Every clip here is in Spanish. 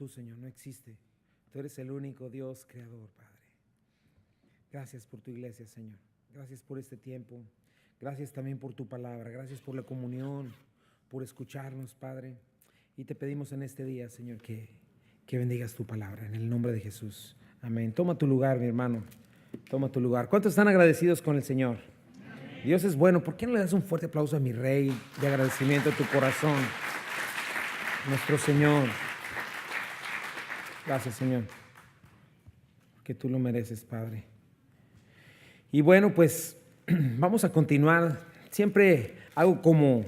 Tú, Señor, no existe. Tú eres el único Dios creador, Padre. Gracias por tu iglesia, Señor. Gracias por este tiempo. Gracias también por tu palabra. Gracias por la comunión, por escucharnos, Padre. Y te pedimos en este día, Señor, que bendigas tu palabra en el nombre de Jesús. Amén. Toma tu lugar, mi hermano. Toma tu lugar. ¿Cuántos están agradecidos con el Señor? Amén. Dios es bueno. ¿Por qué no le das un fuerte aplauso a mi Rey de agradecimiento a tu corazón? Nuestro Señor. Gracias, Señor, que tú lo mereces, Padre. Y bueno, pues vamos a continuar. Siempre hago como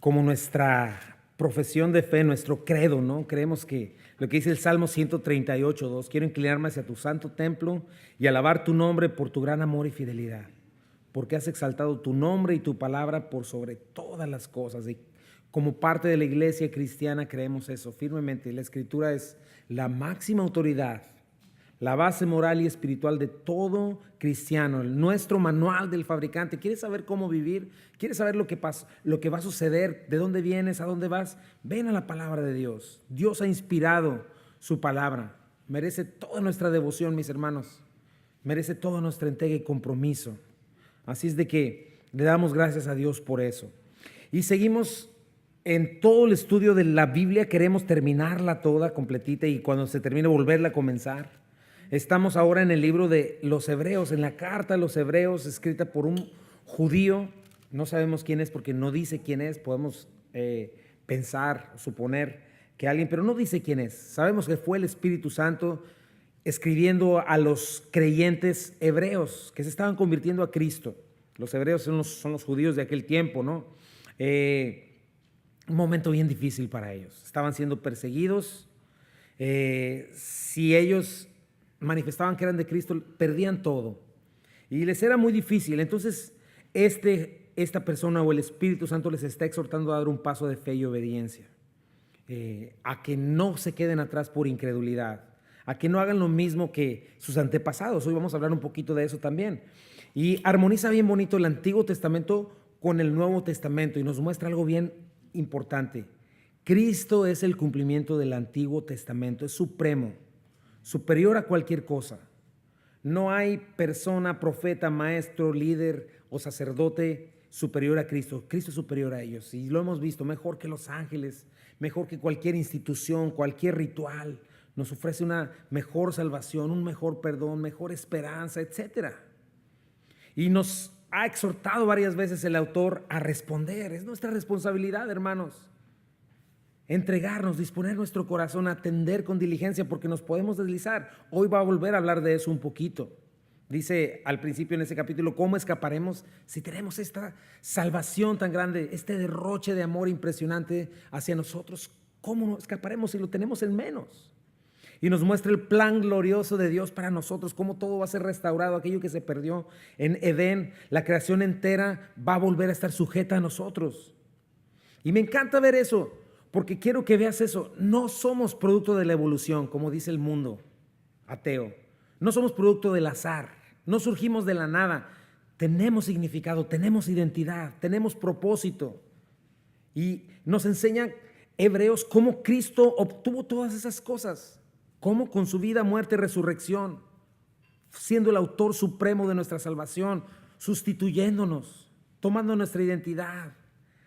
nuestra profesión de fe, nuestro credo, ¿no? Creemos que lo que dice el Salmo 138:2, quiero inclinarme hacia tu santo templo y alabar tu nombre por tu gran amor y fidelidad, porque has exaltado tu nombre y tu palabra por sobre todas las cosas. Y como parte de la iglesia cristiana creemos eso firmemente. La Escritura es la máxima autoridad, la base moral y espiritual de todo cristiano, nuestro manual del fabricante. ¿Quieres saber cómo vivir? ¿Quieres saber lo que va a suceder? ¿De dónde vienes? ¿A dónde vas? Ven a la palabra de Dios. Dios ha inspirado su palabra. Merece toda nuestra devoción, mis hermanos. Merece toda nuestra entrega y compromiso. Así es de que le damos gracias a Dios por eso. Y seguimos en todo el estudio de la Biblia. Queremos terminarla toda completita y cuando se termine volverla a comenzar. Estamos ahora en el libro de los Hebreos, en la carta a los Hebreos escrita por un judío. No sabemos quién es porque no dice quién es. Podemos pensar, suponer que alguien, pero no dice quién es. Sabemos que fue el Espíritu Santo escribiendo a los creyentes hebreos que se estaban convirtiendo a Cristo. Los hebreos son los judíos de aquel tiempo, ¿no? Un momento bien difícil para ellos. Estaban siendo perseguidos. Si ellos manifestaban que eran de Cristo, perdían todo. Y les era muy difícil. Entonces, esta persona o el Espíritu Santo les está exhortando a dar un paso de fe y obediencia. A que no se queden atrás por incredulidad. A que no hagan lo mismo que sus antepasados. Hoy vamos a hablar un poquito de eso también. Y armoniza bien bonito el Antiguo Testamento con el Nuevo Testamento y nos muestra algo bien importante. Cristo es el cumplimiento del Antiguo Testamento, es supremo, superior a cualquier cosa. No hay persona, profeta, maestro, líder o sacerdote superior a Cristo. Cristo es superior a ellos y lo hemos visto, mejor que los ángeles, mejor que cualquier institución, cualquier ritual. Nos ofrece una mejor salvación, un mejor perdón, mejor esperanza, etc. Y nos ha exhortado varias veces el autor a responder. Es nuestra responsabilidad, hermanos. Entregarnos, disponer nuestro corazón, atender con diligencia porque nos podemos deslizar. Hoy va a volver a hablar de eso un poquito. Dice al principio en ese capítulo, ¿cómo escaparemos si tenemos esta salvación tan grande, este derroche de amor impresionante hacia nosotros? ¿Cómo no escaparemos si lo tenemos en menos? Y nos muestra el plan glorioso de Dios para nosotros, cómo todo va a ser restaurado, aquello que se perdió en Edén, la creación entera va a volver a estar sujeta a nosotros. Y me encanta ver eso, porque quiero que veas eso. No somos producto de la evolución, como dice el mundo ateo. No somos producto del azar, no surgimos de la nada. Tenemos significado, tenemos identidad, tenemos propósito. Y nos enseña Hebreos cómo Cristo obtuvo todas esas cosas. Cómo con su vida, muerte y resurrección, siendo el autor supremo de nuestra salvación, sustituyéndonos, tomando nuestra identidad,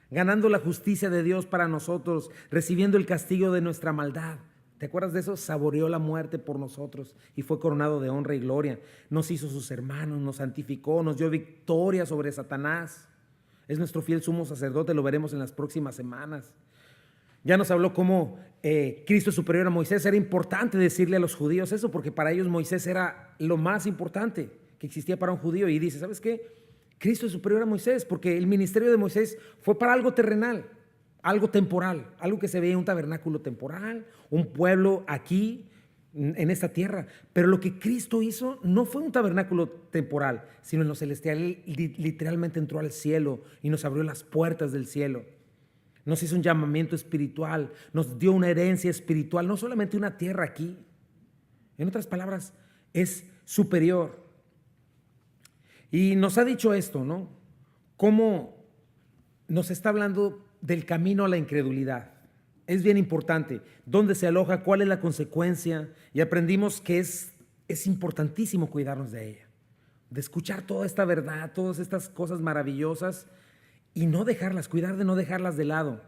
ganando la justicia de Dios para nosotros, recibiendo el castigo de nuestra maldad. ¿Te acuerdas de eso? Saboreó la muerte por nosotros y fue coronado de honra y gloria. Nos hizo sus hermanos, nos santificó, nos dio victoria sobre Satanás. Es nuestro fiel sumo sacerdote, lo veremos en las próximas semanas. Ya nos habló cómo Cristo es superior a Moisés. Era importante decirle a los judíos eso, porque para ellos Moisés era lo más importante que existía para un judío. Y dice, ¿sabes qué? Cristo es superior a Moisés, porque el ministerio de Moisés fue para algo terrenal, algo temporal, algo que se veía en un tabernáculo temporal, un pueblo aquí, en esta tierra. Pero lo que Cristo hizo no fue un tabernáculo temporal, sino en lo celestial. Él literalmente entró al cielo y nos abrió las puertas del cielo. Nos hizo un llamamiento espiritual, nos dio una herencia espiritual, no solamente una tierra aquí. En otras palabras, es superior. Y nos ha dicho esto, ¿no? Cómo nos está hablando del camino a la incredulidad. Es bien importante. ¿Dónde se aloja? ¿Cuál es la consecuencia? Y aprendimos que es importantísimo cuidarnos de ella, de escuchar toda esta verdad, todas estas cosas maravillosas y no dejarlas, cuidar de no dejarlas de lado.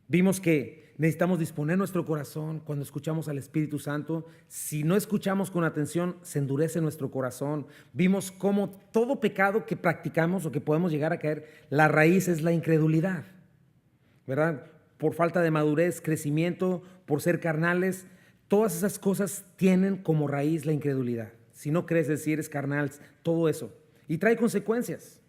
Vimos que necesitamos disponer nuestro corazón cuando escuchamos al Espíritu Santo. Si no escuchamos con atención, se endurece nuestro corazón. Vimos cómo todo pecado que practicamos o que podemos llegar a caer, la raíz es la incredulidad, ¿verdad? Por falta de madurez, crecimiento, por ser carnales, todas esas cosas tienen como raíz la incredulidad. Si no crees, si eres carnal, todo eso. Y trae consecuencias,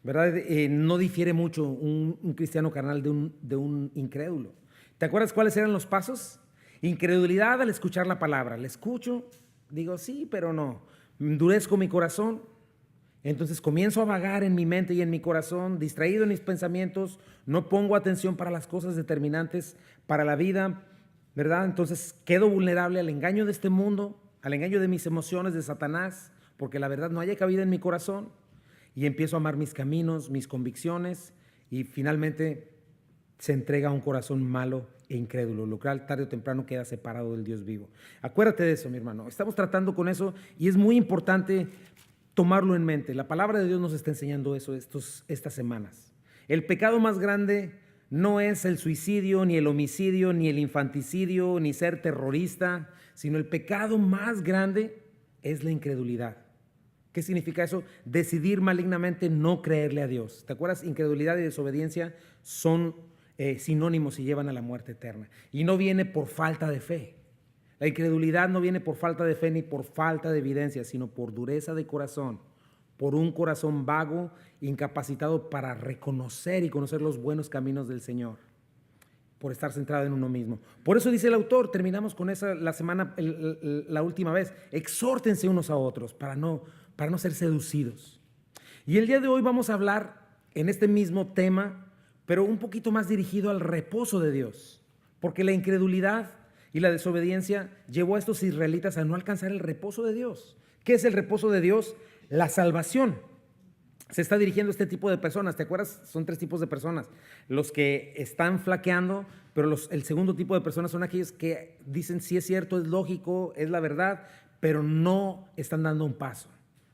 ¿verdad? No difiere mucho un cristiano carnal de un incrédulo. ¿Te acuerdas cuáles eran los pasos? Incredulidad al escuchar la palabra. La escucho, digo sí, pero no. Endurezco mi corazón. Entonces comienzo a vagar en mi mente y en mi corazón, distraído en mis pensamientos, no pongo atención para las cosas determinantes para la vida, ¿verdad? Entonces quedo vulnerable al engaño de este mundo, al engaño de mis emociones, de Satanás, porque la verdad no haya cabida en mi corazón, y empiezo a amar mis caminos, mis convicciones, y finalmente se entrega a un corazón malo e incrédulo, lo cual tarde o temprano queda separado del Dios vivo. Acuérdate de eso, mi hermano. Estamos tratando con eso y es muy importante tomarlo en mente. La palabra de Dios nos está enseñando eso estas semanas. El pecado más grande no es el suicidio, ni el homicidio, ni el infanticidio, ni ser terrorista, sino el pecado más grande es la incredulidad. ¿Qué significa eso? Decidir malignamente no creerle a Dios. ¿Te acuerdas? Incredulidad y desobediencia son sinónimos y llevan a la muerte eterna. Y no viene por falta de fe. La incredulidad no viene por falta de fe ni por falta de evidencia, sino por dureza de corazón, por un corazón vago, incapacitado para reconocer y conocer los buenos caminos del Señor, por estar centrado en uno mismo. Por eso dice el autor, terminamos con esa la última vez, exhórtense unos a otros para no ser seducidos. Y el día de hoy vamos a hablar en este mismo tema, pero un poquito más dirigido al reposo de Dios, porque la incredulidad y la desobediencia llevó a estos israelitas a no alcanzar el reposo de Dios. ¿Qué es el reposo de Dios? La salvación. Se está dirigiendo a este tipo de personas. ¿Te acuerdas? Son tres tipos de personas. Los que están flaqueando, pero el segundo tipo de personas son aquellos que dicen sí es cierto, es lógico, es la verdad, pero no están dando un paso.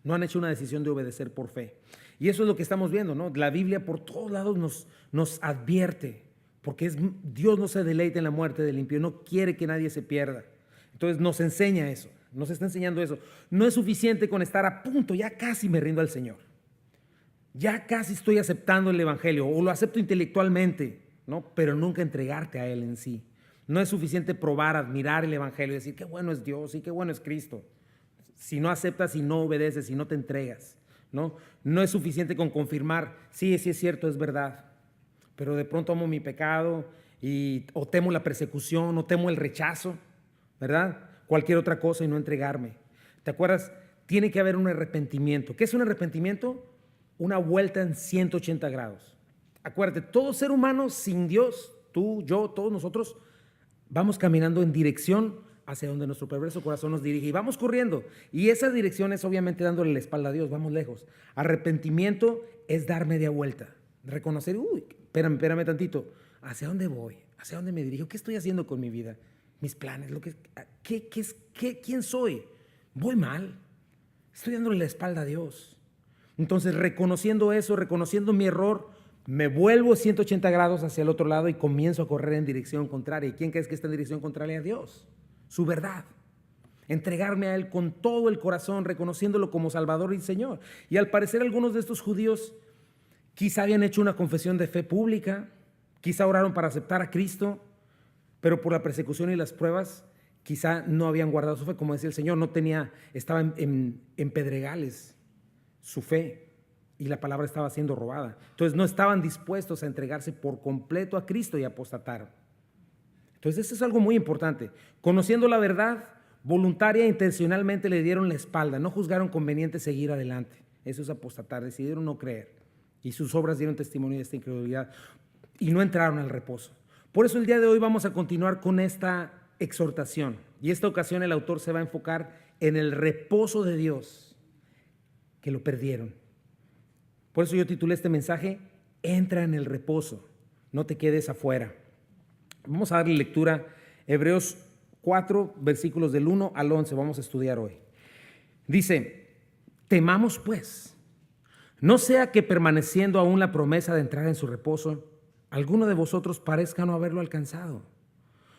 No han hecho una decisión de obedecer por fe. Y eso es lo que estamos viendo, ¿no? La Biblia por todos lados nos advierte. Porque Dios no se deleita en la muerte del impío, no quiere que nadie se pierda. Entonces nos enseña eso, nos está enseñando eso. No es suficiente con estar a punto, ya casi me rindo al Señor. Ya casi estoy aceptando el Evangelio, o lo acepto intelectualmente, ¿no? Pero nunca entregarte a Él en sí. No es suficiente probar, admirar el Evangelio y decir qué bueno es Dios y qué bueno es Cristo. Si no aceptas y no obedeces, si no te entregas, ¿no? No es suficiente con confirmar, sí es cierto, es verdad. Pero de pronto amo mi pecado o temo la persecución o temo el rechazo, ¿verdad? Cualquier otra cosa y no entregarme. ¿Te acuerdas? Tiene que haber un arrepentimiento. ¿Qué es un arrepentimiento? Una vuelta en 180 grados. Acuérdate, todo ser humano sin Dios, tú, yo, todos nosotros, vamos caminando en dirección hacia donde nuestro perverso corazón nos dirige y vamos corriendo. Y esa dirección es obviamente dándole la espalda a Dios, vamos lejos. Arrepentimiento es dar media vuelta, reconocer, espérame tantito, ¿hacia dónde voy? ¿Hacia dónde me dirijo? ¿Qué estoy haciendo con mi vida? Mis planes, ¿quién soy? ¿Voy mal? Estoy dándole la espalda a Dios. Entonces, reconociendo eso, reconociendo mi error, me vuelvo 180 grados hacia el otro lado y comienzo a correr en dirección contraria. ¿Y quién crees que está en dirección contraria? A Dios, su verdad. Entregarme a Él con todo el corazón, reconociéndolo como Salvador y Señor. Y al parecer algunos de estos judíos quizá habían hecho una confesión de fe pública, quizá oraron para aceptar a Cristo, pero por la persecución y las pruebas, quizá no habían guardado su fe, como decía el Señor, estaba en pedregales su fe y la palabra estaba siendo robada. Entonces no estaban dispuestos a entregarse por completo a Cristo y apostataron. Entonces eso es algo muy importante. Conociendo la verdad, voluntaria e intencionalmente le dieron la espalda, no juzgaron conveniente seguir adelante. Eso es apostatar, decidieron no creer. Y sus obras dieron testimonio de esta incredulidad y no entraron al reposo. Por eso el día de hoy vamos a continuar con esta exhortación. Y esta ocasión el autor se va a enfocar en el reposo de Dios, que lo perdieron. Por eso yo titulé este mensaje, entra en el reposo, no te quedes afuera. Vamos a darle lectura. Hebreos 4, versículos del 1 al 11, vamos a estudiar hoy. Dice, temamos pues, no sea que permaneciendo aún la promesa de entrar en su reposo, alguno de vosotros parezca no haberlo alcanzado.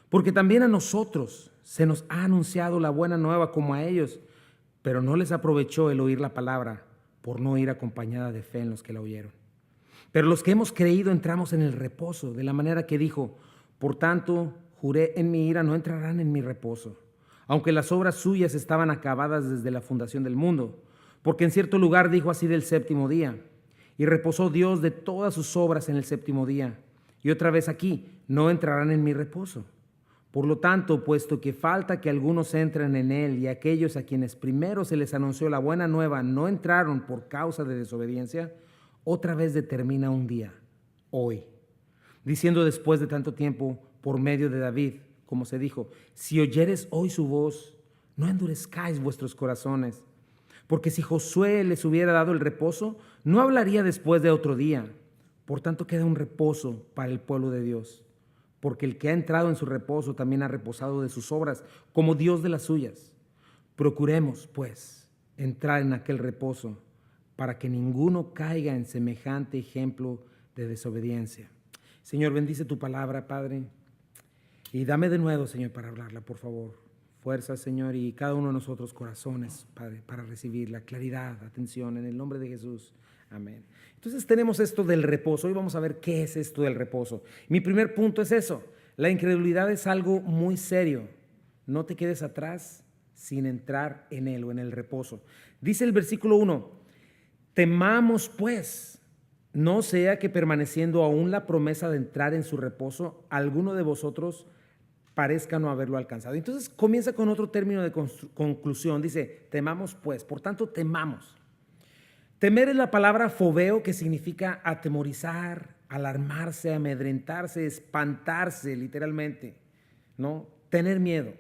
Porque también a nosotros se nos ha anunciado la buena nueva como a ellos, pero no les aprovechó el oír la palabra por no ir acompañada de fe en los que la oyeron. Pero los que hemos creído entramos en el reposo, de la manera que dijo, por tanto, juré en mi ira, no entrarán en mi reposo, aunque las obras suyas estaban acabadas desde la fundación del mundo. Porque en cierto lugar dijo así del séptimo día, y reposó Dios de todas sus obras en el séptimo día. Y otra vez aquí, no entrarán en mi reposo. Por lo tanto, puesto que falta que algunos entren en él, y aquellos a quienes primero se les anunció la buena nueva no entraron por causa de desobediencia, otra vez determina un día, hoy, diciendo después de tanto tiempo, por medio de David, como se dijo, si oyeres hoy su voz, no endurezcáis vuestros corazones, porque si Josué les hubiera dado el reposo, no hablaría después de otro día. Por tanto, queda un reposo para el pueblo de Dios, porque el que ha entrado en su reposo también ha reposado de sus obras, como Dios de las suyas. Procuremos, pues, entrar en aquel reposo, para que ninguno caiga en semejante ejemplo de desobediencia. Señor, bendice tu palabra, Padre, y dame de nuevo, Señor, para hablarla, por favor. Fuerza, Señor, y cada uno de nosotros corazones, Padre, para recibirla, claridad, atención, en el nombre de Jesús. Amén. Entonces tenemos esto del reposo. Hoy vamos a ver qué es esto del reposo. Mi primer punto es eso. La incredulidad es algo muy serio. No te quedes atrás sin entrar en él o en el reposo. Dice el versículo 1, temamos pues, no sea que permaneciendo aún la promesa de entrar en su reposo, alguno de vosotros parezca no haberlo alcanzado. Entonces comienza con otro término de conclusión. Dice, temamos pues, por tanto temamos. Temer es la palabra fobeo, que significa atemorizar, alarmarse, amedrentarse, espantarse, literalmente, ¿no? Tener miedo.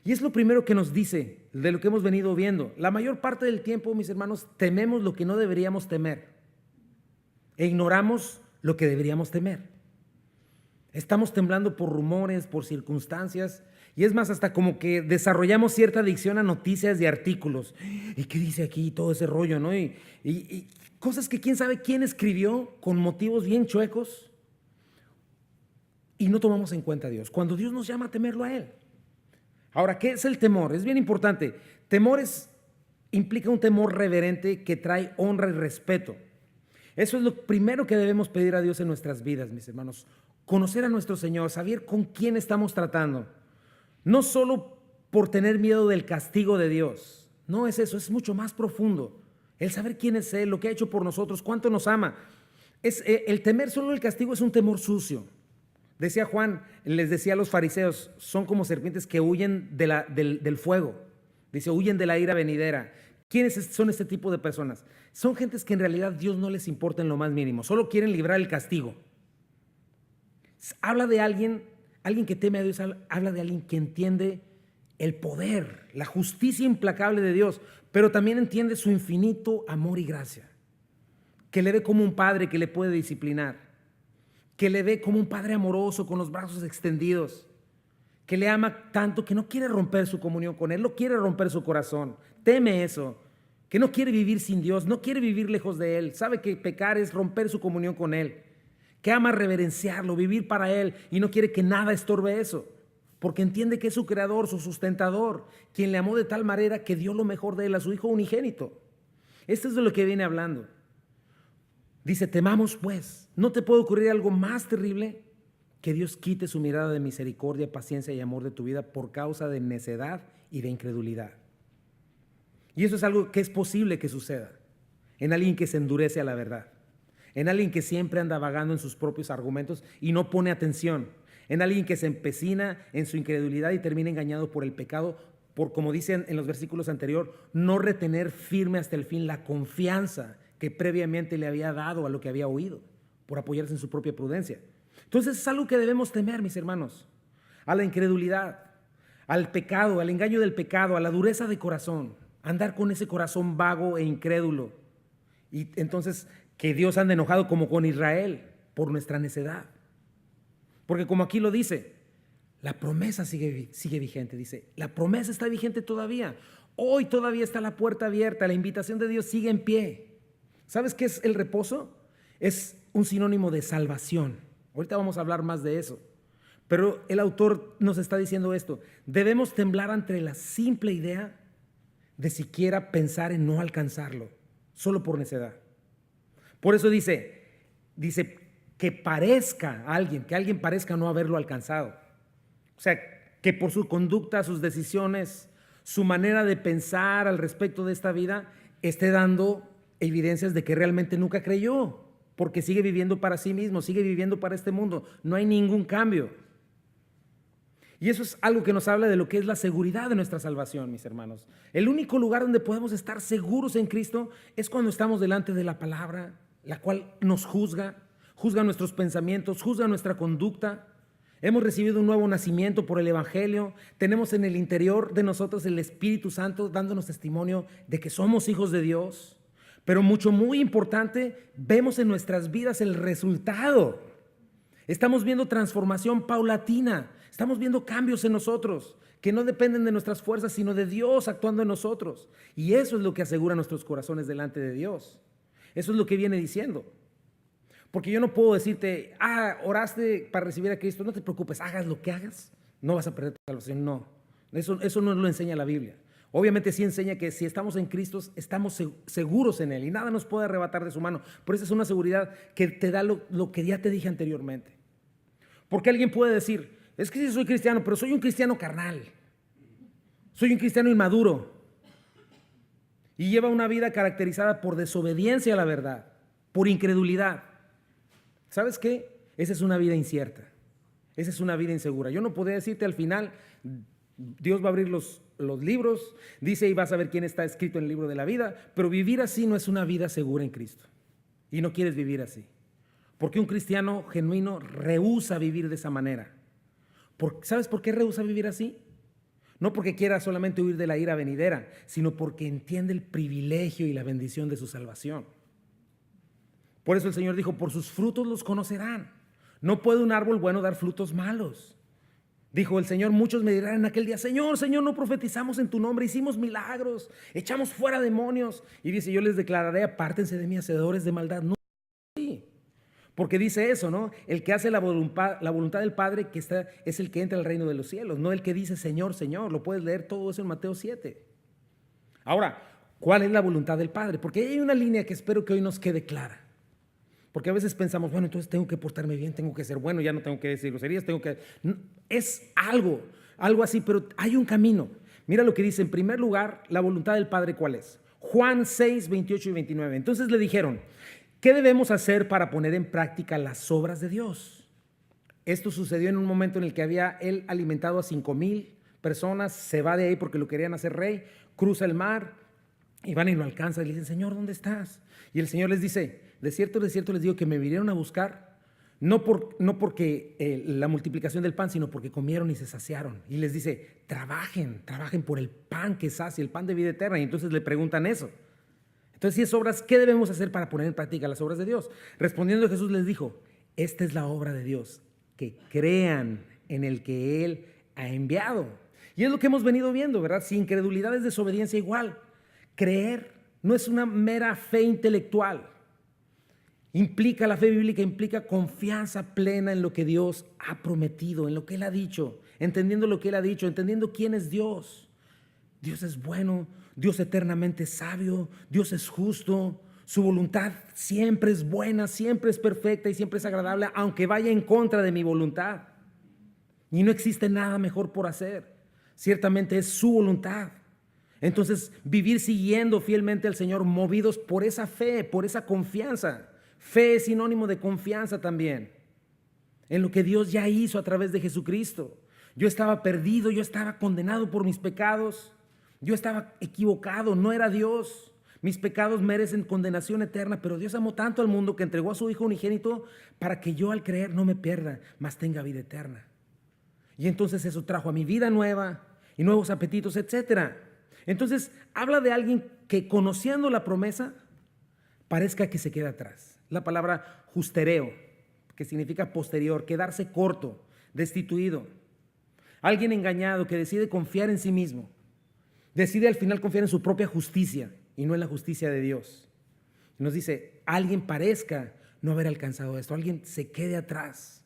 Y es lo primero que nos dice de lo que hemos venido viendo. La mayor parte del tiempo, mis hermanos, tememos lo que no deberíamos temer e ignoramos lo que deberíamos temer. Estamos temblando por rumores, por circunstancias, y es más, hasta como que desarrollamos cierta adicción a noticias y artículos. ¿Y qué dice aquí? Todo ese rollo, ¿no? Y cosas que quién sabe quién escribió con motivos bien chuecos, y no tomamos en cuenta a Dios, cuando Dios nos llama a temerlo a Él. Ahora, ¿qué es el temor? Es bien importante. Temor implica un temor reverente que trae honra y respeto. Eso es lo primero que debemos pedir a Dios en nuestras vidas, mis hermanos. Conocer a nuestro Señor, saber con quién estamos tratando. No solo por tener miedo del castigo de Dios. No es eso, es mucho más profundo. El saber quién es Él, lo que ha hecho por nosotros, cuánto nos ama. El temer solo el castigo es un temor sucio. Decía Juan, les decía a los fariseos, son como serpientes que huyen del fuego. Dice, huyen de la ira venidera. ¿Quiénes son este tipo de personas? Son gentes que en realidad Dios no les importa en lo más mínimo, solo quieren librar el castigo. Habla de alguien que teme a Dios, habla de alguien que entiende el poder, la justicia implacable de Dios, pero también entiende su infinito amor y gracia, que le ve como un padre que le puede disciplinar, que le ve como un padre amoroso con los brazos extendidos, que le ama tanto que no quiere romper su comunión con Él, no quiere romper su corazón, teme eso, que no quiere vivir sin Dios, no quiere vivir lejos de Él, sabe que pecar es romper su comunión con Él, que ama reverenciarlo, vivir para Él y no quiere que nada estorbe eso, porque entiende que es su creador, su sustentador, quien le amó de tal manera que dio lo mejor de Él a su Hijo unigénito. Esto es de lo que viene hablando. Dice, temamos pues. ¿No te puede ocurrir algo más terrible? Que Dios quite su mirada de misericordia, paciencia y amor de tu vida por causa de necedad y de incredulidad. Y eso es algo que es posible que suceda en alguien que se endurece a la verdad, en alguien que siempre anda vagando en sus propios argumentos y no pone atención, en alguien que se empecina en su incredulidad y termina engañado por el pecado, por, como dicen en los versículos anteriores, no retener firme hasta el fin la confianza que previamente le había dado a lo que había oído, por apoyarse en su propia prudencia. Entonces es algo que debemos temer, mis hermanos, a la incredulidad, al pecado, al engaño del pecado, a la dureza de corazón, andar con ese corazón vago e incrédulo. Y entonces que Dios anda enojado como con Israel por nuestra necedad. Porque como aquí lo dice, la promesa sigue vigente. Dice, la promesa está vigente todavía. Hoy todavía está la puerta abierta, la invitación de Dios sigue en pie. ¿Sabes qué es el reposo? Es un sinónimo de salvación. Ahorita vamos a hablar más de eso. Pero el autor nos está diciendo esto: debemos temblar ante la simple idea de siquiera pensar en no alcanzarlo, solo por necedad. Por eso dice que alguien parezca no haberlo alcanzado. O sea, que por su conducta, sus decisiones, su manera de pensar al respecto de esta vida, esté dando evidencias de que realmente nunca creyó, porque sigue viviendo para sí mismo, sigue viviendo para este mundo. No hay ningún cambio. Y eso es algo que nos habla de lo que es la seguridad de nuestra salvación, mis hermanos. El único lugar donde podemos estar seguros en Cristo es cuando estamos delante de la palabra, la cual nos juzga nuestros pensamientos, juzga nuestra conducta. Hemos recibido un nuevo nacimiento por el Evangelio. Tenemos en el interior de nosotros el Espíritu Santo dándonos testimonio de que somos hijos de Dios. Pero muy importante, vemos en nuestras vidas el resultado. Estamos viendo transformación paulatina. Estamos viendo cambios en nosotros que no dependen de nuestras fuerzas, sino de Dios actuando en nosotros. Y eso es lo que asegura nuestros corazones delante de Dios. Eso es lo que viene diciendo. Porque yo no puedo decirte, oraste para recibir a Cristo, no te preocupes, hagas lo que hagas, no vas a perder tu salvación. No, eso no lo enseña la Biblia. Obviamente sí enseña que si estamos en Cristo, estamos seguros en Él y nada nos puede arrebatar de su mano. Pero esa es una seguridad que te da lo que ya te dije anteriormente. Porque alguien puede decir, es que sí soy cristiano, pero soy un cristiano carnal. Soy un cristiano inmaduro. Y lleva una vida caracterizada por desobediencia a la verdad, por incredulidad. ¿Sabes qué? Esa es una vida incierta. Esa es una vida insegura. Yo no podría decirte al final, Dios va a abrir los libros, dice y vas a ver quién está escrito en el libro de la vida, pero vivir así no es una vida segura en Cristo. Y no quieres vivir así. Porque un cristiano genuino rehúsa vivir de esa manera. ¿Sabes por qué rehúsa vivir así? No porque quiera solamente huir de la ira venidera, sino porque entiende el privilegio y la bendición de su salvación. Por eso el Señor dijo, por sus frutos los conocerán. No puede un árbol bueno dar frutos malos. Dijo el Señor, muchos me dirán en aquel día, Señor, Señor, no profetizamos en tu nombre, hicimos milagros, echamos fuera demonios. Y dice, yo les declararé, apártense de mí, hacedores de maldad. No, sí. Porque dice eso, ¿no? El que hace la voluntad del Padre es el que entra al reino de los cielos, no el que dice Señor, Señor. Lo puedes leer todo eso en Mateo 7. Ahora, ¿cuál es la voluntad del Padre? Porque hay una línea que espero que hoy nos quede clara. Porque a veces pensamos, bueno, entonces tengo que portarme bien, tengo que ser bueno, ya no tengo que decir groserías, es algo así, pero hay un camino. Mira lo que dice, en primer lugar, la voluntad del Padre, ¿cuál es? Juan 6, 28 y 29. Entonces le dijeron, ¿qué debemos hacer para poner en práctica las obras de Dios? Esto sucedió en un momento en el que había él alimentado a 5,000 personas, se va de ahí porque lo querían hacer rey, cruza el mar y van y lo alcanzan y le dicen, Señor, ¿dónde estás? Y el Señor les dice, de cierto les digo que me vinieron a buscar, no porque la multiplicación del pan, sino porque comieron y se saciaron. Y les dice, trabajen por el pan que sacia, el pan de vida eterna. Y entonces le preguntan eso. Entonces, si es obras, ¿qué debemos hacer para poner en práctica las obras de Dios? Respondiendo Jesús les dijo, esta es la obra de Dios, que crean en el que Él ha enviado. Y es lo que hemos venido viendo, ¿verdad? Si incredulidad es desobediencia igual. Creer no es una mera fe intelectual. La fe bíblica implica confianza plena en lo que Dios ha prometido, en lo que Él ha dicho, entendiendo lo que Él ha dicho, entendiendo quién es Dios. Dios es bueno, Dios eternamente sabio, Dios es justo, su voluntad siempre es buena, siempre es perfecta y siempre es agradable, aunque vaya en contra de mi voluntad. Y no existe nada mejor por hacer, ciertamente es su voluntad. Entonces, vivir siguiendo fielmente al Señor, movidos por esa fe, por esa confianza. Fe es sinónimo de confianza también en lo que Dios ya hizo a través de Jesucristo. Yo estaba perdido, yo estaba condenado por mis pecados, yo estaba equivocado, no era Dios. Mis pecados merecen condenación eterna, pero Dios amó tanto al mundo que entregó a su Hijo unigénito para que yo al creer no me pierda, mas tenga vida eterna. Y entonces eso trajo a mi vida nueva y nuevos apetitos, etcétera. Entonces habla de alguien que conociendo la promesa parezca que se queda atrás. La palabra justereo, que significa posterior, quedarse corto, destituido. Alguien engañado que decide confiar en sí mismo, decide al final confiar en su propia justicia y no en la justicia de Dios. Nos dice, alguien parezca no haber alcanzado esto, alguien se quede atrás.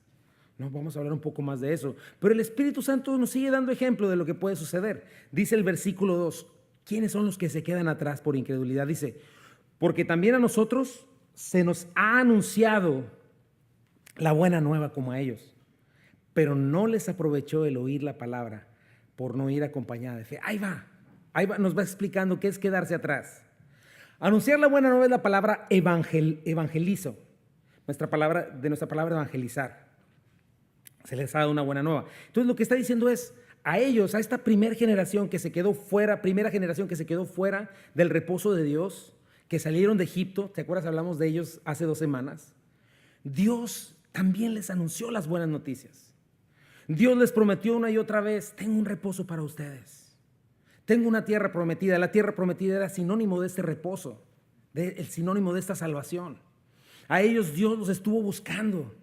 No, vamos a hablar un poco más de eso. Pero el Espíritu Santo nos sigue dando ejemplo de lo que puede suceder. Dice el versículo 2, ¿quiénes son los que se quedan atrás por incredulidad? Dice, porque también a nosotros se nos ha anunciado la buena nueva como a ellos, pero no les aprovechó el oír la palabra por no ir acompañada de fe. Ahí va, nos va explicando qué es quedarse atrás. Anunciar la buena nueva es la palabra evangelizo, de nuestra palabra evangelizar. Se les ha dado una buena nueva. Entonces lo que está diciendo es a ellos, a esta primera generación que se quedó fuera del reposo de Dios, que salieron de Egipto, ¿te acuerdas? Hablamos de ellos hace 2 semanas. Dios también les anunció las buenas noticias. Dios les prometió una y otra vez, tengo un reposo para ustedes. Tengo una tierra prometida. La tierra prometida era sinónimo de este reposo, el sinónimo de esta salvación. A ellos Dios los estuvo buscando,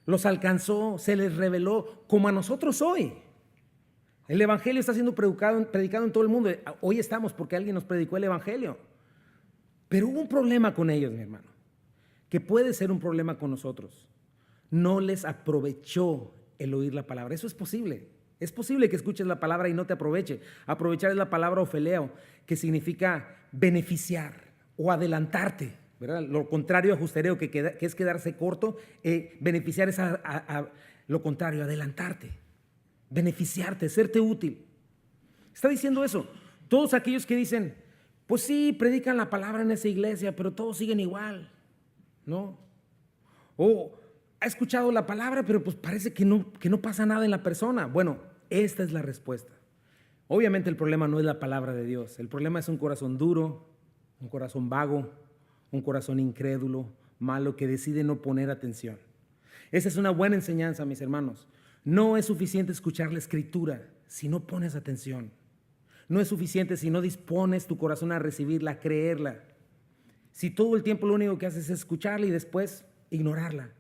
los alcanzó, se les reveló como a nosotros hoy. El evangelio está siendo predicado en todo el mundo. Hoy estamos porque alguien nos predicó el evangelio. Pero hubo un problema con ellos, mi hermano, que puede ser un problema con nosotros. No les aprovechó el oír la palabra. Eso es posible. Es posible que escuches la palabra y no te aproveche. Aprovechar es la palabra ofeleo, que significa beneficiar o adelantarte, ¿verdad? Lo contrario a justereo, que es quedarse corto. Beneficiar es lo contrario, adelantarte, beneficiarte, serte útil. Está diciendo eso. Todos aquellos que dicen, pues sí, predican la palabra en esa iglesia, pero todos siguen igual, ¿no? O ha escuchado la palabra, pero pues parece que no pasa nada en la persona. Bueno, esta es la respuesta. Obviamente el problema no es la palabra de Dios. El problema es un corazón duro, un corazón vago, un corazón incrédulo, malo, que decide no poner atención. Esa es una buena enseñanza, mis hermanos. No es suficiente escuchar la Escritura si no pones atención. No es suficiente si no dispones tu corazón a recibirla, a creerla. Si todo el tiempo lo único que haces es escucharla y después ignorarla.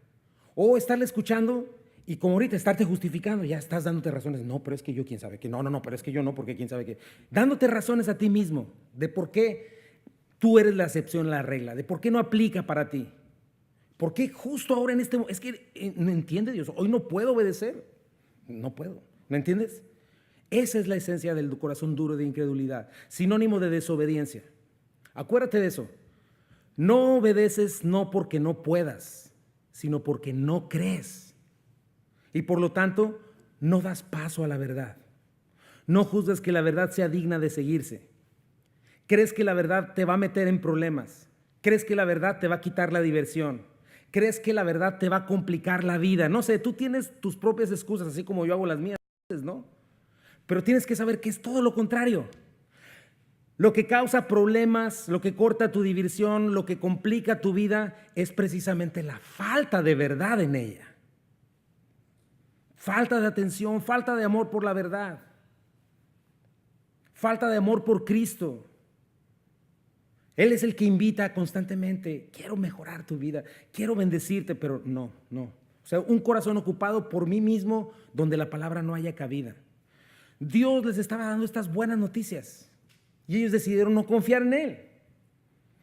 O estarla escuchando y como ahorita estarte justificando, ya estás dándote razones. No, pero es que yo quién sabe que. No, pero es que yo no, porque quién sabe que. Dándote razones a ti mismo de por qué tú eres la excepción, la regla, de por qué no aplica para ti. ¿Por qué justo ahora en este momento? Es que no entiende Dios. Hoy no puedo obedecer. No puedo. ¿Me entiendes? Esa es la esencia del corazón duro de incredulidad, sinónimo de desobediencia. Acuérdate de eso. No obedeces no porque no puedas, sino porque no crees. Y por lo tanto, no das paso a la verdad. No juzgas que la verdad sea digna de seguirse. Crees que la verdad te va a meter en problemas. Crees que la verdad te va a quitar la diversión. Crees que la verdad te va a complicar la vida. No sé, tú tienes tus propias excusas, así como yo hago las mías, ¿no? Pero tienes que saber que es todo lo contrario. Lo que causa problemas, lo que corta tu diversión, lo que complica tu vida es precisamente la falta de verdad en ella. Falta de atención, falta de amor por la verdad. Falta de amor por Cristo. Él es el que invita constantemente, quiero mejorar tu vida, quiero bendecirte, pero no. O sea, un corazón ocupado por mí mismo donde la palabra no haya cabida. Dios les estaba dando estas buenas noticias y ellos decidieron no confiar en Él.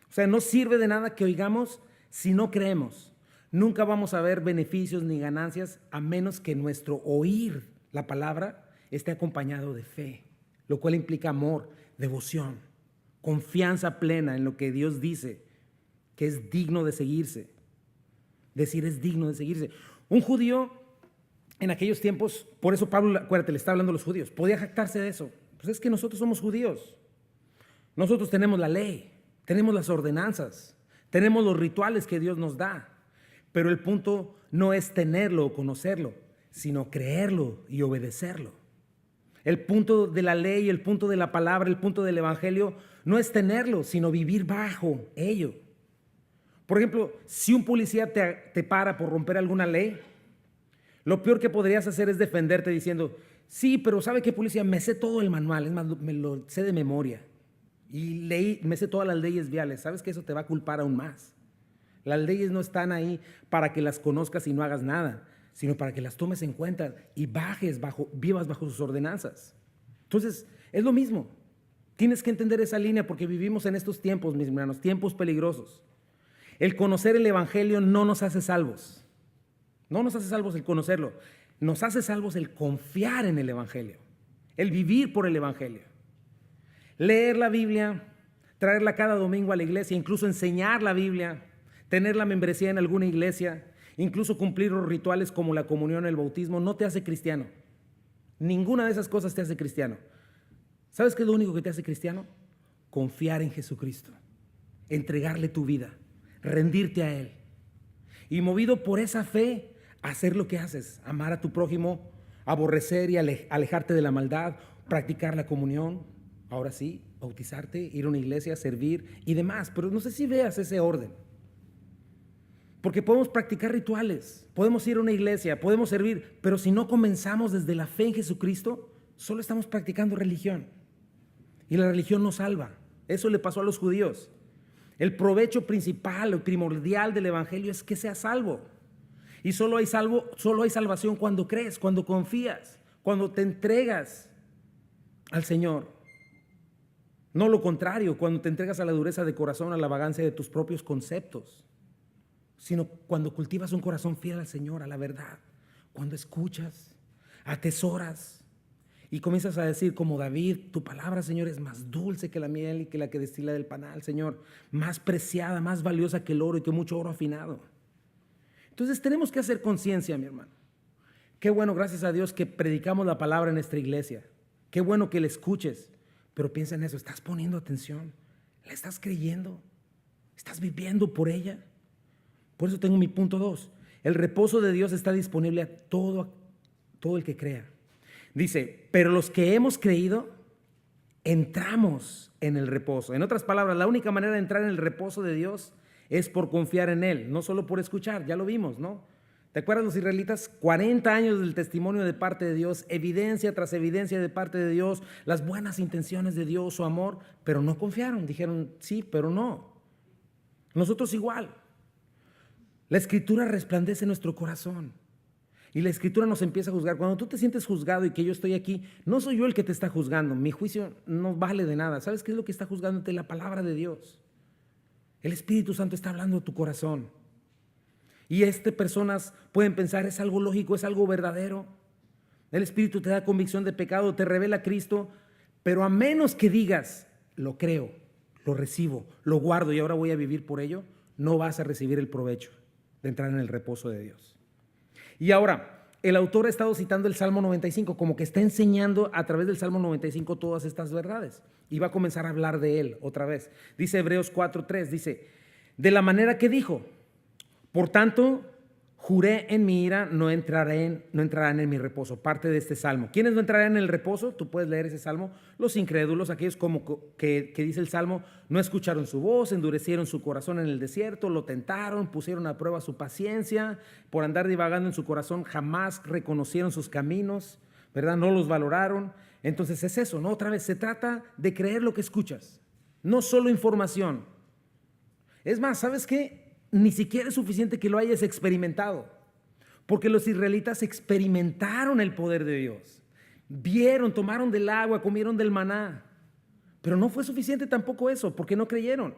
O sea, no sirve de nada que oigamos si no creemos. Nunca vamos a ver beneficios ni ganancias a menos que nuestro oír la palabra esté acompañado de fe, lo cual implica amor, devoción, confianza plena en lo que Dios dice, que es digno de seguirse. Decir es digno de seguirse. Un judío en aquellos tiempos, por eso Pablo, acuérdate, le está hablando a los judíos, podía jactarse de eso. Pues es que nosotros somos judíos. Nosotros tenemos la ley, tenemos las ordenanzas, tenemos los rituales que Dios nos da. Pero el punto no es tenerlo o conocerlo, sino creerlo y obedecerlo. El punto de la ley, el punto de la palabra, el punto del evangelio no es tenerlo, sino vivir bajo ello. Por ejemplo, si un policía te para por romper alguna ley, lo peor que podrías hacer es defenderte diciendo, sí, pero ¿sabe qué, policía? Me sé todo el manual, es más, me lo sé de memoria y me sé todas las leyes viales. ¿Sabes que eso te va a culpar aún más? Las leyes no están ahí para que las conozcas y no hagas nada, sino para que las tomes en cuenta y vivas bajo sus ordenanzas. Entonces, es lo mismo. Tienes que entender esa línea porque vivimos en estos tiempos, mis hermanos, tiempos peligrosos. El conocer el Evangelio no nos hace salvos. No nos hace salvos el conocerlo. Nos hace salvos el confiar en el Evangelio, el vivir por el Evangelio. Leer la Biblia, traerla cada domingo a la iglesia, incluso enseñar la Biblia, tener la membresía en alguna iglesia, incluso cumplir los rituales como la comunión, el bautismo, no te hace cristiano. Ninguna de esas cosas te hace cristiano. ¿Sabes qué es lo único que te hace cristiano? Confiar en Jesucristo, entregarle tu vida, rendirte a Él. Y movido por esa fe, hacer lo que haces, amar a tu prójimo, aborrecer y alejarte de la maldad, practicar la comunión, ahora sí, bautizarte, ir a una iglesia, servir y demás. Pero no sé si veas ese orden. Porque podemos practicar rituales, podemos ir a una iglesia, podemos servir, pero si no comenzamos desde la fe en Jesucristo, solo estamos practicando religión. Y la religión no salva. Eso le pasó a los judíos. El provecho principal o primordial del evangelio es que seas salvo. Y solo hay salvación cuando crees, cuando confías, cuando te entregas al Señor. No lo contrario, cuando te entregas a la dureza de corazón, a la vagancia de tus propios conceptos, sino cuando cultivas un corazón fiel al Señor, a la verdad, cuando escuchas, atesoras y comienzas a decir como David, tu palabra, Señor, es más dulce que la miel y que la que destila del panal, Señor, más preciada, más valiosa que el oro y que mucho oro afinado. Entonces tenemos que hacer conciencia, mi hermano. Qué bueno, gracias a Dios, que predicamos la palabra en nuestra iglesia. Qué bueno que la escuches, pero piensa en eso, ¿estás poniendo atención? ¿La estás creyendo? ¿Estás viviendo por ella? Por eso tengo mi punto 2. El reposo de Dios está disponible a todo el que crea. Dice, pero los que hemos creído, entramos en el reposo. En otras palabras, la única manera de entrar en el reposo de Dios es por confiar en Él, no solo por escuchar, ya lo vimos, ¿no? ¿Te acuerdas los israelitas? 40 años del testimonio de parte de Dios, evidencia tras evidencia de parte de Dios, las buenas intenciones de Dios, su amor, pero no confiaron, dijeron sí, pero no. Nosotros igual. La Escritura resplandece en nuestro corazón y la Escritura nos empieza a juzgar. Cuando tú te sientes juzgado y que yo estoy aquí, no soy yo el que te está juzgando, mi juicio no vale de nada. ¿Sabes qué es lo que está juzgándote? La palabra de Dios. El Espíritu Santo está hablando a tu corazón. Y personas pueden pensar, es algo lógico, es algo verdadero. El Espíritu te da convicción de pecado, te revela a Cristo, pero a menos que digas, lo creo, lo recibo, lo guardo y ahora voy a vivir por ello, no vas a recibir el provecho de entrar en el reposo de Dios. Y ahora, el autor ha estado citando el Salmo 95, como que está enseñando a través del Salmo 95 todas estas verdades. Y va a comenzar a hablar de él otra vez. Dice Hebreos 4:3, dice, de la manera que dijo, por tanto, juré en mi ira, no entrarán en mi reposo. Parte de este salmo. ¿Quiénes no entrarán en el reposo? Tú puedes leer ese salmo. Los incrédulos, aquellos como que dice el salmo, no escucharon su voz, endurecieron su corazón en el desierto, lo tentaron, pusieron a prueba su paciencia, por andar divagando en su corazón, jamás reconocieron sus caminos, ¿verdad? No los valoraron. Entonces es eso, ¿no? Otra vez, se trata de creer lo que escuchas, no solo información. Es más, ¿sabes qué? Ni siquiera es suficiente que lo hayas experimentado, porque los israelitas experimentaron el poder de Dios, vieron, tomaron del agua, comieron del maná, pero no fue suficiente tampoco eso, porque no creyeron.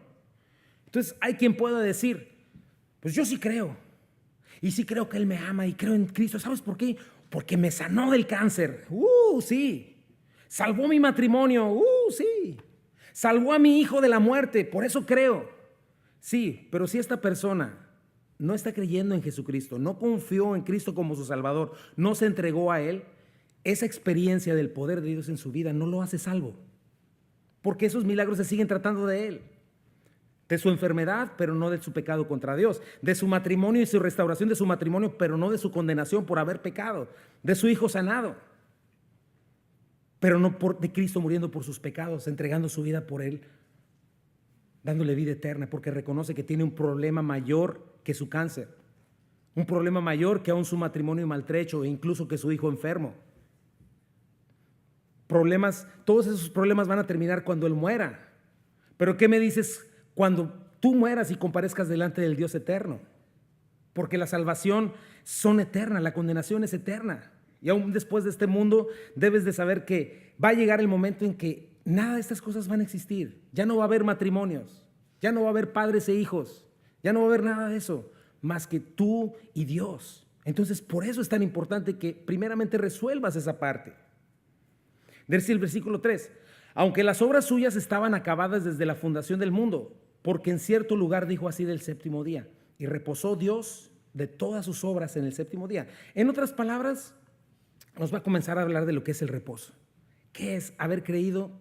Entonces hay quien pueda decir, pues yo sí creo, y sí creo que Él me ama y creo en Cristo. ¿Sabes por qué? Porque me sanó del cáncer, sí, salvó mi matrimonio, sí, salvó a mi hijo de la muerte, por eso creo. Sí, pero si esta persona no está creyendo en Jesucristo, no confió en Cristo como su Salvador, no se entregó a Él, esa experiencia del poder de Dios en su vida no lo hace salvo, porque esos milagros se siguen tratando de Él, de su enfermedad, pero no de su pecado contra Dios, de su matrimonio y su restauración de su matrimonio, pero no de su condenación por haber pecado, de su hijo sanado, pero no de Cristo muriendo por sus pecados, entregando su vida por Él, dándole vida eterna, porque reconoce que tiene un problema mayor que su cáncer, un problema mayor que aún su matrimonio maltrecho e incluso que su hijo enfermo. Todos esos problemas van a terminar cuando Él muera. Pero ¿qué me dices cuando tú mueras y comparezcas delante del Dios eterno. Porque la salvación son eterna, la condenación es eterna. Y aún después de este mundo debes de saber que va a llegar el momento en que nada de estas cosas van a existir. Ya no va a haber matrimonios, ya no va a haber padres e hijos, ya no va a haber nada de eso, más que tú y Dios. Entonces por eso es tan importante que primeramente resuelvas esa parte. Dice el versículo 3, aunque las obras suyas estaban acabadas desde la fundación del mundo, porque en cierto lugar dijo así del séptimo día, y reposó Dios de todas sus obras en el séptimo día. En otras palabras, nos va a comenzar a hablar de lo que es el reposo. ¿Qué es haber creído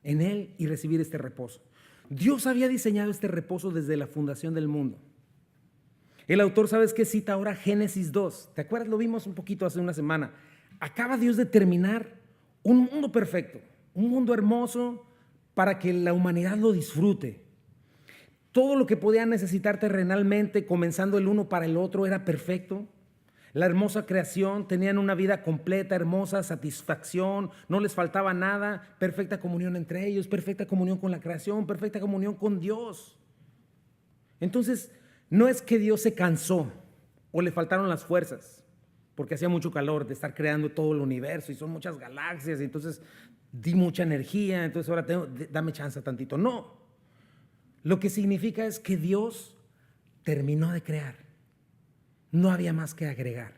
en Él y recibir este reposo? Dios había diseñado este reposo desde la fundación del mundo. El autor, ¿sabes qué cita ahora? Génesis 2. ¿Te acuerdas? Lo vimos un poquito hace una semana. Acaba Dios de terminar un mundo perfecto, un mundo hermoso para que la humanidad lo disfrute. Todo lo que podían necesitar terrenalmente, comenzando el uno para el otro, era perfecto. La hermosa creación, tenían una vida completa, hermosa, satisfacción, no les faltaba nada, perfecta comunión entre ellos, perfecta comunión con la creación, perfecta comunión con Dios. Entonces, no es que Dios se cansó o le faltaron las fuerzas, porque hacía mucho calor de estar creando todo el universo y son muchas galaxias, y entonces di mucha energía, entonces ahora dame chance tantito. No. Lo que significa es que Dios terminó de crear. No había más que agregar.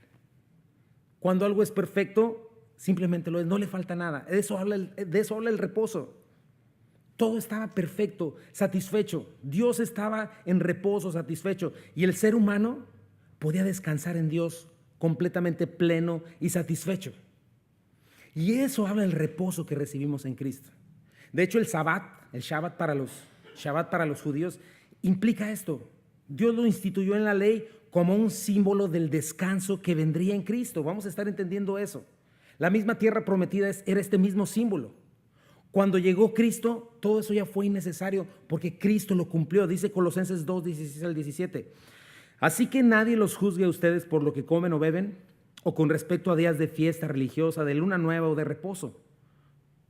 Cuando algo es perfecto, simplemente lo es, no le falta nada. De eso habla el reposo. Todo estaba perfecto, satisfecho. Dios estaba en reposo, satisfecho. Y el ser humano podía descansar en Dios completamente pleno y satisfecho. Y eso habla del reposo que recibimos en Cristo. De hecho, el Shabbat para los judíos implica esto. Dios lo instituyó en la ley como un símbolo del descanso que vendría en Cristo. Vamos a estar entendiendo eso. La misma tierra prometida era este mismo símbolo. Cuando llegó Cristo, todo eso ya fue innecesario porque Cristo lo cumplió. Dice Colosenses 2, 16 al 17. Así que nadie los juzgue a ustedes por lo que comen o beben, o con respecto a días de fiesta religiosa, de luna nueva o de reposo.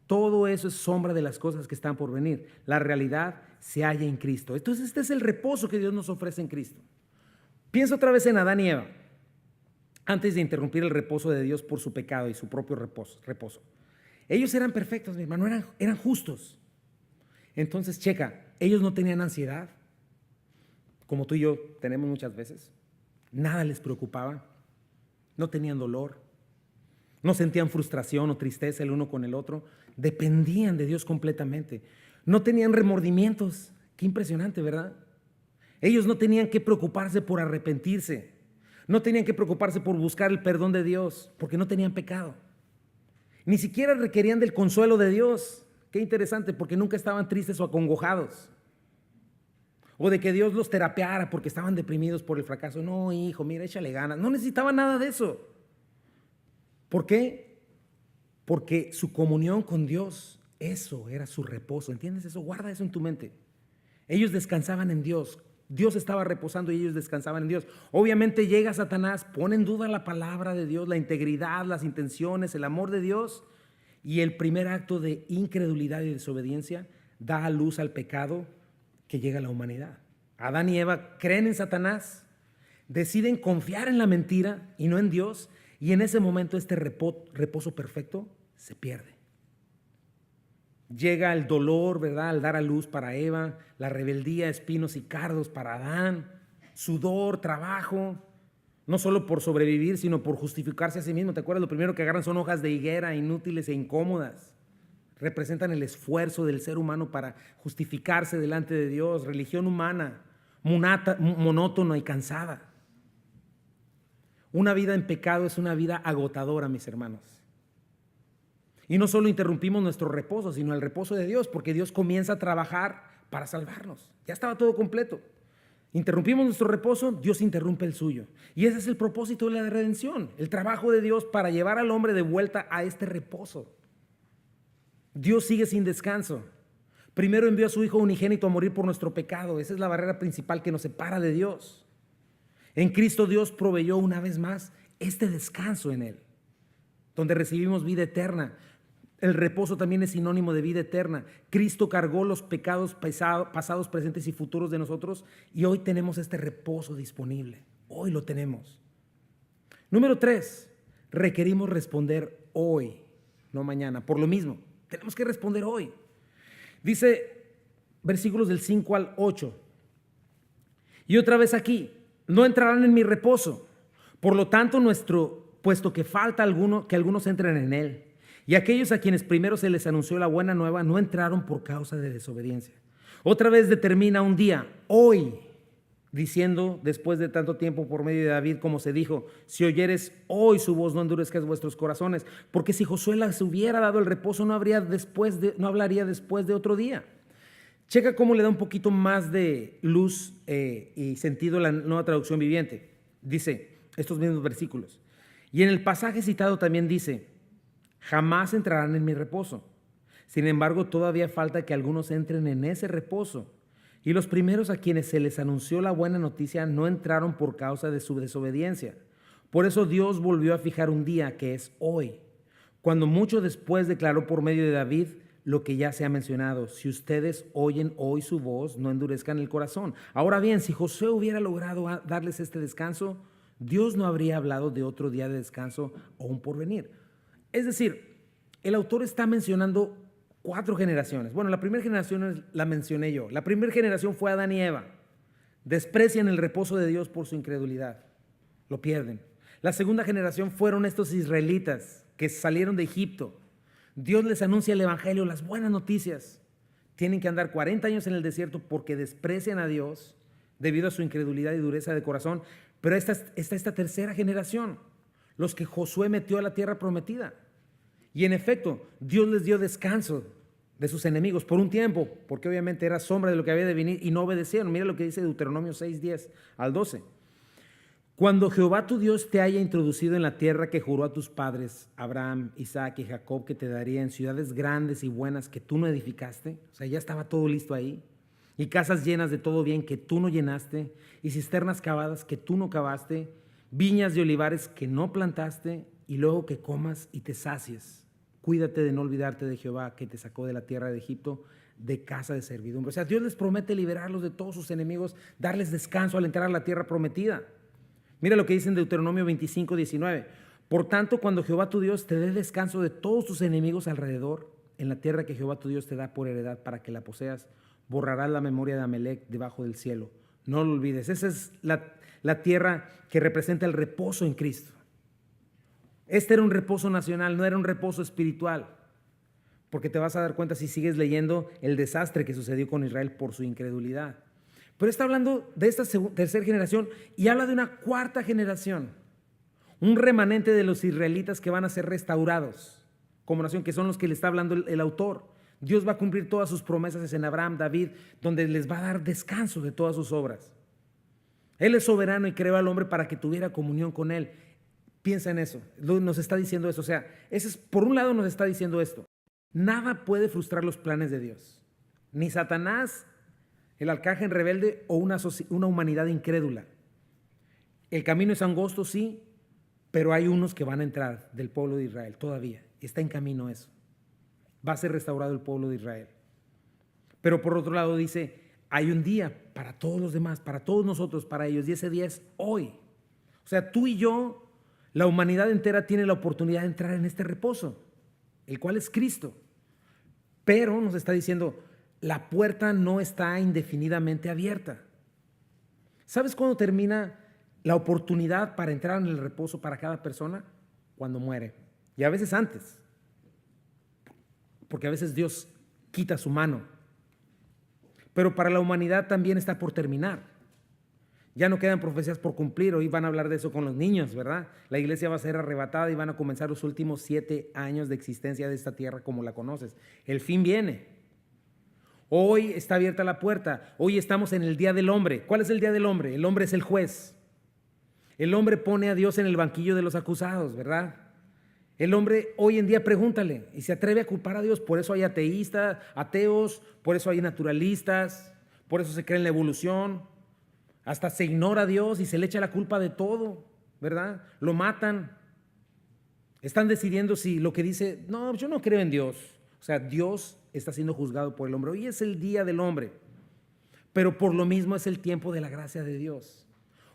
Todo eso es sombra de las cosas que están por venir. La realidad se halla en Cristo. Entonces este es el reposo que Dios nos ofrece en Cristo. Piensa otra vez en Adán y Eva, antes de interrumpir el reposo de Dios por su pecado y su propio reposo. Ellos eran perfectos, mi hermano, eran justos. Entonces, checa, ellos no tenían ansiedad, como tú y yo tenemos muchas veces. Nada les preocupaba, no tenían dolor, no sentían frustración o tristeza el uno con el otro, dependían de Dios completamente. No tenían remordimientos, qué impresionante, ¿verdad? Ellos no tenían que preocuparse por arrepentirse, no tenían que preocuparse por buscar el perdón de Dios, porque no tenían pecado. Ni siquiera requerían del consuelo de Dios. Qué interesante, porque nunca estaban tristes o acongojados. O de que Dios los terapeara porque estaban deprimidos por el fracaso. No, hijo, mira, échale ganas. No necesitaban nada de eso. ¿Por qué? Porque su comunión con Dios, eso era su reposo. ¿Entiendes eso? Guarda eso en tu mente. Ellos descansaban en Dios. Dios estaba reposando y ellos descansaban en Dios. Obviamente llega Satanás, pone en duda la palabra de Dios, la integridad, las intenciones, el amor de Dios, y el primer acto de incredulidad y desobediencia da a luz al pecado que llega a la humanidad. Adán y Eva creen en Satanás, deciden confiar en la mentira y no en Dios, y en ese momento este reposo perfecto se pierde. Llega el dolor, ¿verdad?, al dar a luz para Eva, la rebeldía, espinos y cardos para Adán, sudor, trabajo, no solo por sobrevivir, sino por justificarse a sí mismo. ¿Te acuerdas? Lo primero que agarran son hojas de higuera, inútiles e incómodas. Representan el esfuerzo del ser humano para justificarse delante de Dios, religión humana, monótona y cansada. Una vida en pecado es una vida agotadora, mis hermanos. Y no solo interrumpimos nuestro reposo, sino el reposo de Dios, porque Dios comienza a trabajar para salvarnos. Ya estaba todo completo. Interrumpimos nuestro reposo, Dios interrumpe el suyo. Y ese es el propósito de la redención, el trabajo de Dios para llevar al hombre de vuelta a este reposo. Dios sigue sin descanso. Primero envió a su Hijo unigénito a morir por nuestro pecado. Esa es la barrera principal que nos separa de Dios. En Cristo Dios proveyó una vez más este descanso en Él, donde recibimos vida eterna. El reposo también es sinónimo de vida eterna. Cristo cargó los pecados pasados, presentes y futuros de nosotros y hoy tenemos este reposo disponible. Hoy lo tenemos. Número 3, requerimos responder hoy, no mañana. Por lo mismo, tenemos que responder hoy. Dice versículos del 5 al 8. Y otra vez aquí, no entrarán en mi reposo. Por lo tanto, puesto que falta que algunos entren en él. Y aquellos a quienes primero se les anunció la buena nueva no entraron por causa de desobediencia. Otra vez determina un día, hoy, diciendo después de tanto tiempo por medio de David, como se dijo, si oyeres hoy su voz, no endurezcas vuestros corazones, porque si Josué les hubiera dado el reposo, no hablaría después de otro día. Checa cómo le da un poquito más de luz y sentido la Nueva Traducción Viviente. Dice estos mismos versículos. Y en el pasaje citado también dice, jamás entrarán en mi reposo. Sin embargo, todavía falta que algunos entren en ese reposo. Y los primeros a quienes se les anunció la buena noticia no entraron por causa de su desobediencia. Por eso Dios volvió a fijar un día, que es hoy, cuando mucho después declaró por medio de David lo que ya se ha mencionado: si ustedes oyen hoy su voz, no endurezcan el corazón. Ahora bien, si Josué hubiera logrado darles este descanso, Dios no habría hablado de otro día de descanso o un porvenir. Es decir, el autor está mencionando 4 generaciones. Bueno, la primera generación la mencioné yo. La primera generación fue Adán y Eva. Desprecian el reposo de Dios por su incredulidad. Lo pierden. La segunda generación fueron estos israelitas que salieron de Egipto. Dios les anuncia el evangelio, las buenas noticias. Tienen que andar 40 años en el desierto porque desprecian a Dios debido a su incredulidad y dureza de corazón. Pero está esta tercera generación, los que Josué metió a la tierra prometida. Y en efecto, Dios les dio descanso de sus enemigos por un tiempo, porque obviamente era sombra de lo que había de venir y no obedecieron. Mira lo que dice Deuteronomio 6, 10 al 12. Cuando Jehová tu Dios te haya introducido en la tierra que juró a tus padres, Abraham, Isaac y Jacob, que te daría en ciudades grandes y buenas que tú no edificaste, o sea, ya estaba todo listo ahí, y casas llenas de todo bien que tú no llenaste, y cisternas cavadas que tú no cavaste, viñas de olivares que no plantaste, y luego que comas y te sacies. Cuídate de no olvidarte de Jehová, que te sacó de la tierra de Egipto, de casa de servidumbre. O sea, Dios les promete liberarlos de todos sus enemigos, darles descanso al entrar a la tierra prometida. Mira lo que dice en Deuteronomio 25, 19. Por tanto, cuando Jehová tu Dios te dé descanso de todos tus enemigos alrededor, en la tierra que Jehová tu Dios te da por heredad para que la poseas, borrarás la memoria de Amalec debajo del cielo. No lo olvides. Esa es la tierra que representa el reposo en Cristo. Este era un reposo nacional, no era un reposo espiritual, porque te vas a dar cuenta si sigues leyendo el desastre que sucedió con Israel por su incredulidad. Pero está hablando de esta tercera generación y habla de una cuarta generación, un remanente de los israelitas que van a ser restaurados como nación, que son los que le está hablando el autor. Dios va a cumplir todas sus promesas en Abraham, David, donde les va a dar descanso de todas sus obras. Él es soberano y creó al hombre para que tuviera comunión con él. Piensa en eso, nos está diciendo eso. O sea, por un lado nos está diciendo esto: nada puede frustrar los planes de Dios, ni Satanás, el arcángel rebelde o una humanidad incrédula. El camino es angosto, sí, pero hay unos que van a entrar del pueblo de Israel todavía. Está en camino eso. Va a ser restaurado el pueblo de Israel. Pero por otro lado dice, hay un día para todos los demás, para todos nosotros, para ellos, y ese día es hoy. O sea, tú y yo, la humanidad entera tiene la oportunidad de entrar en este reposo, el cual es Cristo. Pero nos está diciendo, la puerta no está indefinidamente abierta. ¿Sabes cuándo termina la oportunidad para entrar en el reposo para cada persona? Cuando muere. Y a veces antes. Porque a veces Dios quita su mano. Pero para la humanidad también está por terminar. Ya no quedan profecías por cumplir. Hoy van a hablar de eso con los niños, ¿verdad? La iglesia va a ser arrebatada y van a comenzar los últimos 7 años de existencia de esta tierra como la conoces. El fin viene. Hoy está abierta la puerta. Hoy estamos en el Día del Hombre. ¿Cuál es el Día del Hombre? El hombre es el juez. El hombre pone a Dios en el banquillo de los acusados, ¿verdad? El hombre hoy en día, pregúntale, y se atreve a culpar a Dios. Por eso hay ateístas, ateos, por eso hay naturalistas, por eso se cree en la evolución. Hasta se ignora a Dios y se le echa la culpa de todo, ¿verdad? Lo matan. Están decidiendo si lo que dice, no, yo no creo en Dios. O sea, Dios está siendo juzgado por el hombre. Hoy es el día del hombre, pero por lo mismo es el tiempo de la gracia de Dios.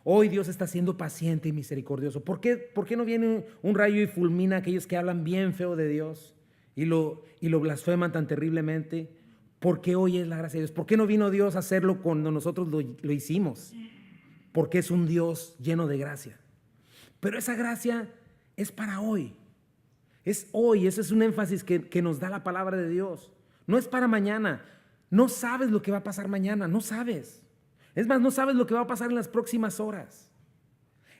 Hoy Dios está siendo paciente y misericordioso. ¿Por qué no viene un rayo y fulmina a aquellos que hablan bien feo de Dios y lo blasfeman tan terriblemente? ¿Por qué hoy es la gracia de Dios? ¿Por qué no vino Dios a hacerlo cuando nosotros lo hicimos? Porque es un Dios lleno de gracia. Pero esa gracia es para hoy. Es hoy, ese es un énfasis que nos da la palabra de Dios. No es para mañana. No sabes lo que va a pasar mañana, no sabes. Es más, no sabes lo que va a pasar en las próximas horas.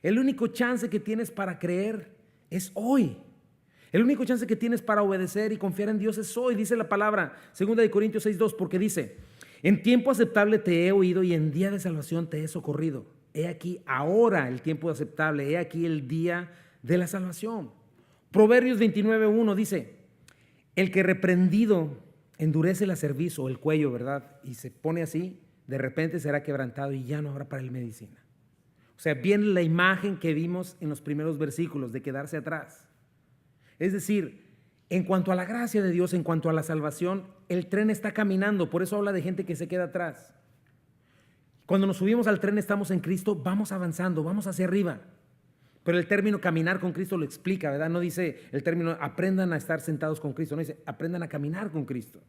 El único chance que tienes para creer es hoy. El único chance que tienes para obedecer y confiar en Dios es hoy. Dice la palabra, 2 Corintios 6:2, porque dice, en tiempo aceptable te he oído y en día de salvación te he socorrido. He aquí ahora el tiempo aceptable, he aquí el día de la salvación. Proverbios 29:1 dice, el que reprendido endurece la cerviz o el cuello, ¿verdad? Y se pone así, de repente será quebrantado y ya no habrá para él medicina. O sea, viene la imagen que vimos en los primeros versículos de quedarse atrás. Es decir, en cuanto a la gracia de Dios, en cuanto a la salvación, el tren está caminando, por eso habla de gente que se queda atrás. Cuando nos subimos al tren estamos en Cristo, vamos avanzando, vamos hacia arriba. Pero el término caminar con Cristo lo explica, ¿verdad? No dice el término aprendan a estar sentados con Cristo, no dice aprendan a caminar con Cristo.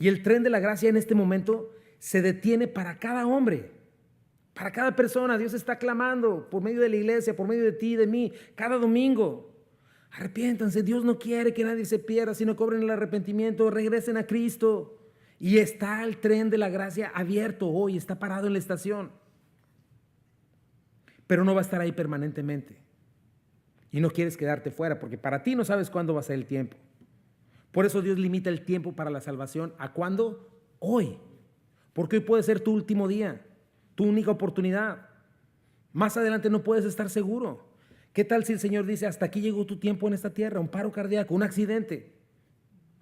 Y el tren de la gracia en este momento se detiene para cada hombre, para cada persona. Dios está clamando por medio de la iglesia, por medio de ti, de mí, cada domingo. Arrepiéntanse, Dios no quiere que nadie se pierda, sino cobren el arrepentimiento, regresen a Cristo. Y está el tren de la gracia abierto hoy, está parado en la estación. Pero no va a estar ahí permanentemente. Y no quieres quedarte fuera, porque para ti no sabes cuándo va a ser el tiempo. Por eso Dios limita el tiempo para la salvación. ¿A cuándo? Hoy. Porque hoy puede ser tu último día, tu única oportunidad. Más adelante no puedes estar seguro. ¿Qué tal si el Señor dice, hasta aquí llegó tu tiempo en esta tierra, un paro cardíaco, un accidente?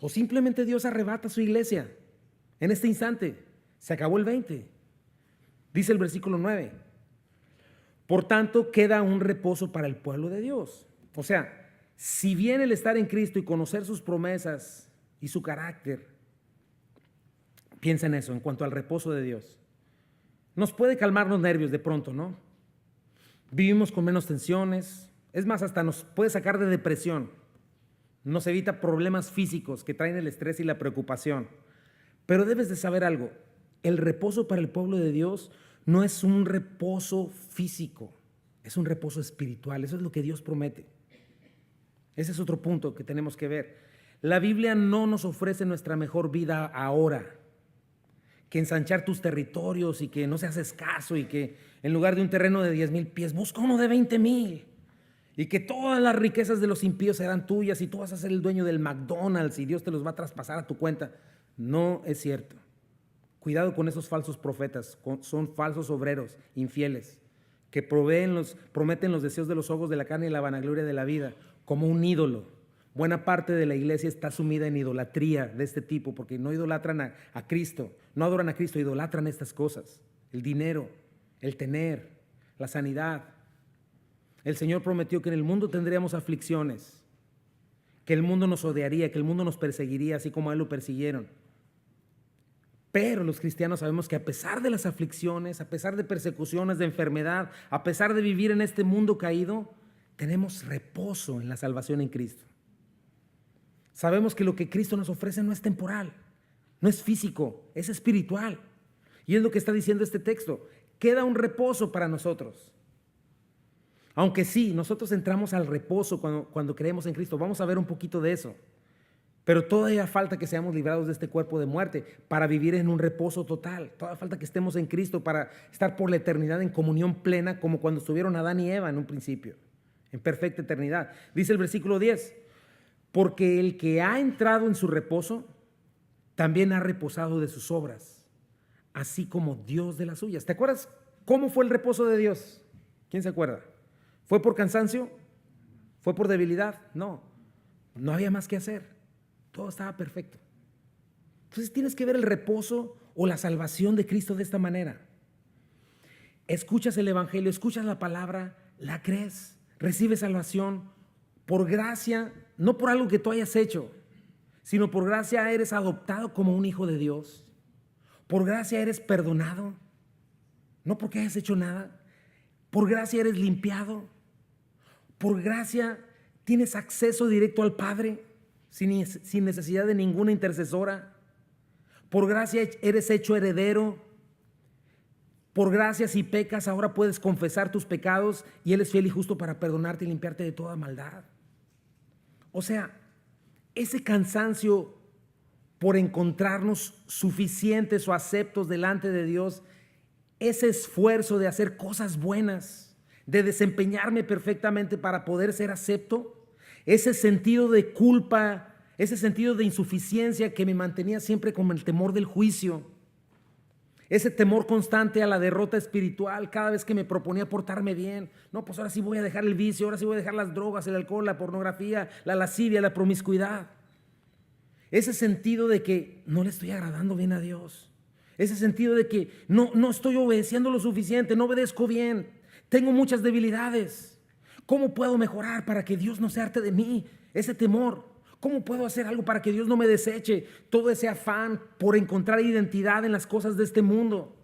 O simplemente Dios arrebata su iglesia en este instante. Se acabó el 20. Dice el versículo 9. Por tanto, queda un reposo para el pueblo de Dios. O sea, si bien el estar en Cristo y conocer sus promesas y su carácter, piensa en eso, en cuanto al reposo de Dios. Nos puede calmar los nervios de pronto, ¿no? Vivimos con menos tensiones. Es más, hasta nos puede sacar de depresión. Nos evita problemas físicos que traen el estrés y la preocupación. Pero debes de saber algo. El reposo para el pueblo de Dios no es un reposo físico, es un reposo espiritual. Eso es lo que Dios promete. Ese es otro punto que tenemos que ver. La Biblia no nos ofrece nuestra mejor vida ahora, que ensanchar tus territorios y que no seas escaso y que en lugar de un terreno de 10,000 pies, busca uno de 20,000 y que todas las riquezas de los impíos serán tuyas y tú vas a ser el dueño del McDonald's y Dios te los va a traspasar a tu cuenta. No es cierto. Cuidado con esos falsos profetas, son falsos obreros, infieles, que prometen los deseos de los ojos, de la carne y la vanagloria de la vida, como un ídolo. Buena parte de la iglesia está sumida en idolatría de este tipo, porque no idolatran a Cristo, no adoran a Cristo, idolatran estas cosas, el dinero, el tener, la sanidad. El Señor prometió que en el mundo tendríamos aflicciones, que el mundo nos odiaría, que el mundo nos perseguiría, así como a Él lo persiguieron. Pero los cristianos sabemos que a pesar de las aflicciones, a pesar de persecuciones, de enfermedad, a pesar de vivir en este mundo caído, tenemos reposo en la salvación en Cristo. Sabemos que lo que Cristo nos ofrece no es temporal, no es físico, es espiritual. Y es lo que está diciendo este texto. Queda un reposo para nosotros. Aunque sí, nosotros entramos al reposo cuando creemos en Cristo. Vamos a ver un poquito de eso. Pero todavía falta que seamos librados de este cuerpo de muerte para vivir en un reposo total. Todavía falta que estemos en Cristo para estar por la eternidad en comunión plena, como cuando estuvieron Adán y Eva en un principio, en perfecta eternidad. Dice el versículo 10, porque el que ha entrado en su reposo también ha reposado de sus obras, así como Dios de las suyas. ¿Te acuerdas cómo fue el reposo de Dios? ¿Quién se acuerda? ¿Fue por cansancio? ¿Fue por debilidad? No había más que hacer. Todo estaba perfecto. Entonces tienes que ver el reposo o la salvación de Cristo de esta manera. Escuchas el evangelio, escuchas la palabra, la crees, recibes salvación, Por gracia, no por algo que tú hayas hecho, sino por gracia eres adoptado como un hijo de Dios. Por gracia eres perdonado, no porque hayas hecho nada. Por gracia eres limpiado. Por gracia tienes acceso directo al Padre sin necesidad de ninguna intercesora. Por gracia eres hecho heredero. Por gracia, si pecas, ahora puedes confesar tus pecados y Él es fiel y justo para perdonarte y limpiarte de toda maldad. O sea, ese cansancio por encontrarnos suficientes o aceptos delante de Dios, ese esfuerzo de hacer cosas buenas, de desempeñarme perfectamente para poder ser acepto, ese sentido de culpa, ese sentido de insuficiencia que me mantenía siempre con el temor del juicio, ese temor constante a la derrota espiritual cada vez que me proponía portarme bien. No, pues ahora sí voy a dejar el vicio, ahora sí voy a dejar las drogas, el alcohol, la pornografía, la lascivia, la promiscuidad. Ese sentido de que no le estoy agradando bien a Dios. Ese sentido de que no estoy obedeciendo lo suficiente, no obedezco bien. Tengo muchas debilidades. ¿Cómo puedo mejorar para que Dios no se harte de mí? Ese temor. ¿Cómo puedo hacer algo para que Dios no me deseche? Todo ese afán por encontrar identidad en las cosas de este mundo,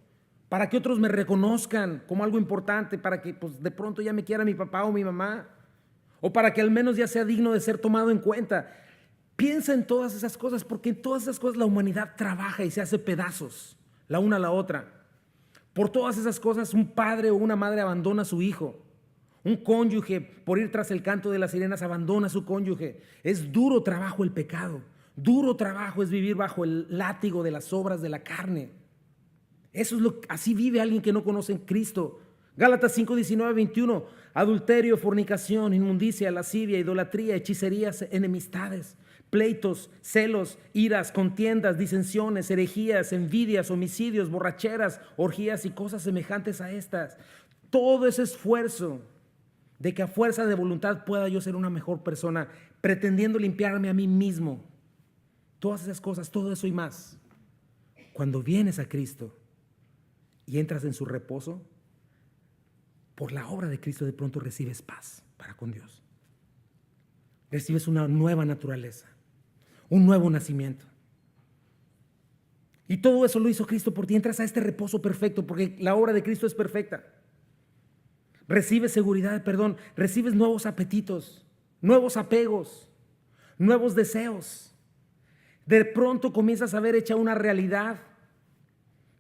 para que otros me reconozcan como algo importante, para que pues, de pronto ya me quiera mi papá o mi mamá, o para que al menos ya sea digno de ser tomado en cuenta. Piensa en todas esas cosas, porque en todas esas cosas la humanidad trabaja y se hace pedazos, la una a la otra. Por todas esas cosas un padre o una madre abandona a su hijo. Un cónyuge, por ir tras el canto de las sirenas, abandona a su cónyuge. Es duro trabajo el pecado. Duro trabajo es vivir bajo el látigo de las obras de la carne. Así vive alguien que no conoce a Cristo. Gálatas 5, 19, 21. Adulterio, fornicación, inmundicia, lascivia, idolatría, hechicerías, enemistades, pleitos, celos, iras, contiendas, disensiones, herejías, envidias, homicidios, borracheras, orgías y cosas semejantes a estas. Todo ese esfuerzo de que a fuerza de voluntad pueda yo ser una mejor persona, pretendiendo limpiarme a mí mismo. Todas esas cosas, todo eso y más. Cuando vienes a Cristo y entras en su reposo, por la obra de Cristo de pronto recibes paz para con Dios. Recibes una nueva naturaleza, un nuevo nacimiento. Y todo eso lo hizo Cristo por ti. Entras a este reposo perfecto porque la obra de Cristo es perfecta. Recibes seguridad de perdón, recibes nuevos apetitos, nuevos apegos, nuevos deseos. De pronto comienzas a ver hecha una realidad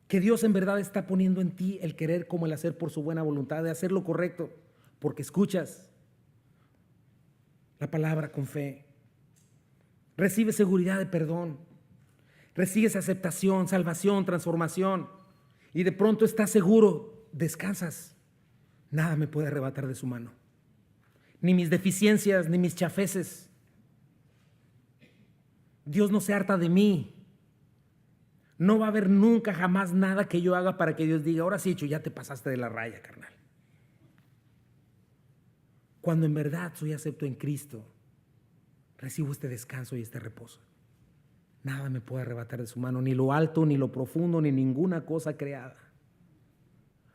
que Dios en verdad está poniendo en ti el querer como el hacer por su buena voluntad, de hacer lo correcto, porque escuchas la palabra con fe. Recibes seguridad de perdón, recibes aceptación, salvación, transformación, y de pronto estás seguro, descansas. Nada me puede arrebatar de su mano, ni mis deficiencias, ni mis chafeces. Dios no se harta de mí. No va a haber nunca, jamás nada que yo haga para que Dios diga, ahora sí, hecho, ya te pasaste de la raya, carnal. Cuando en verdad soy acepto en Cristo, recibo este descanso y este reposo. Nada me puede arrebatar de su mano, ni lo alto, ni lo profundo, ni ninguna cosa creada.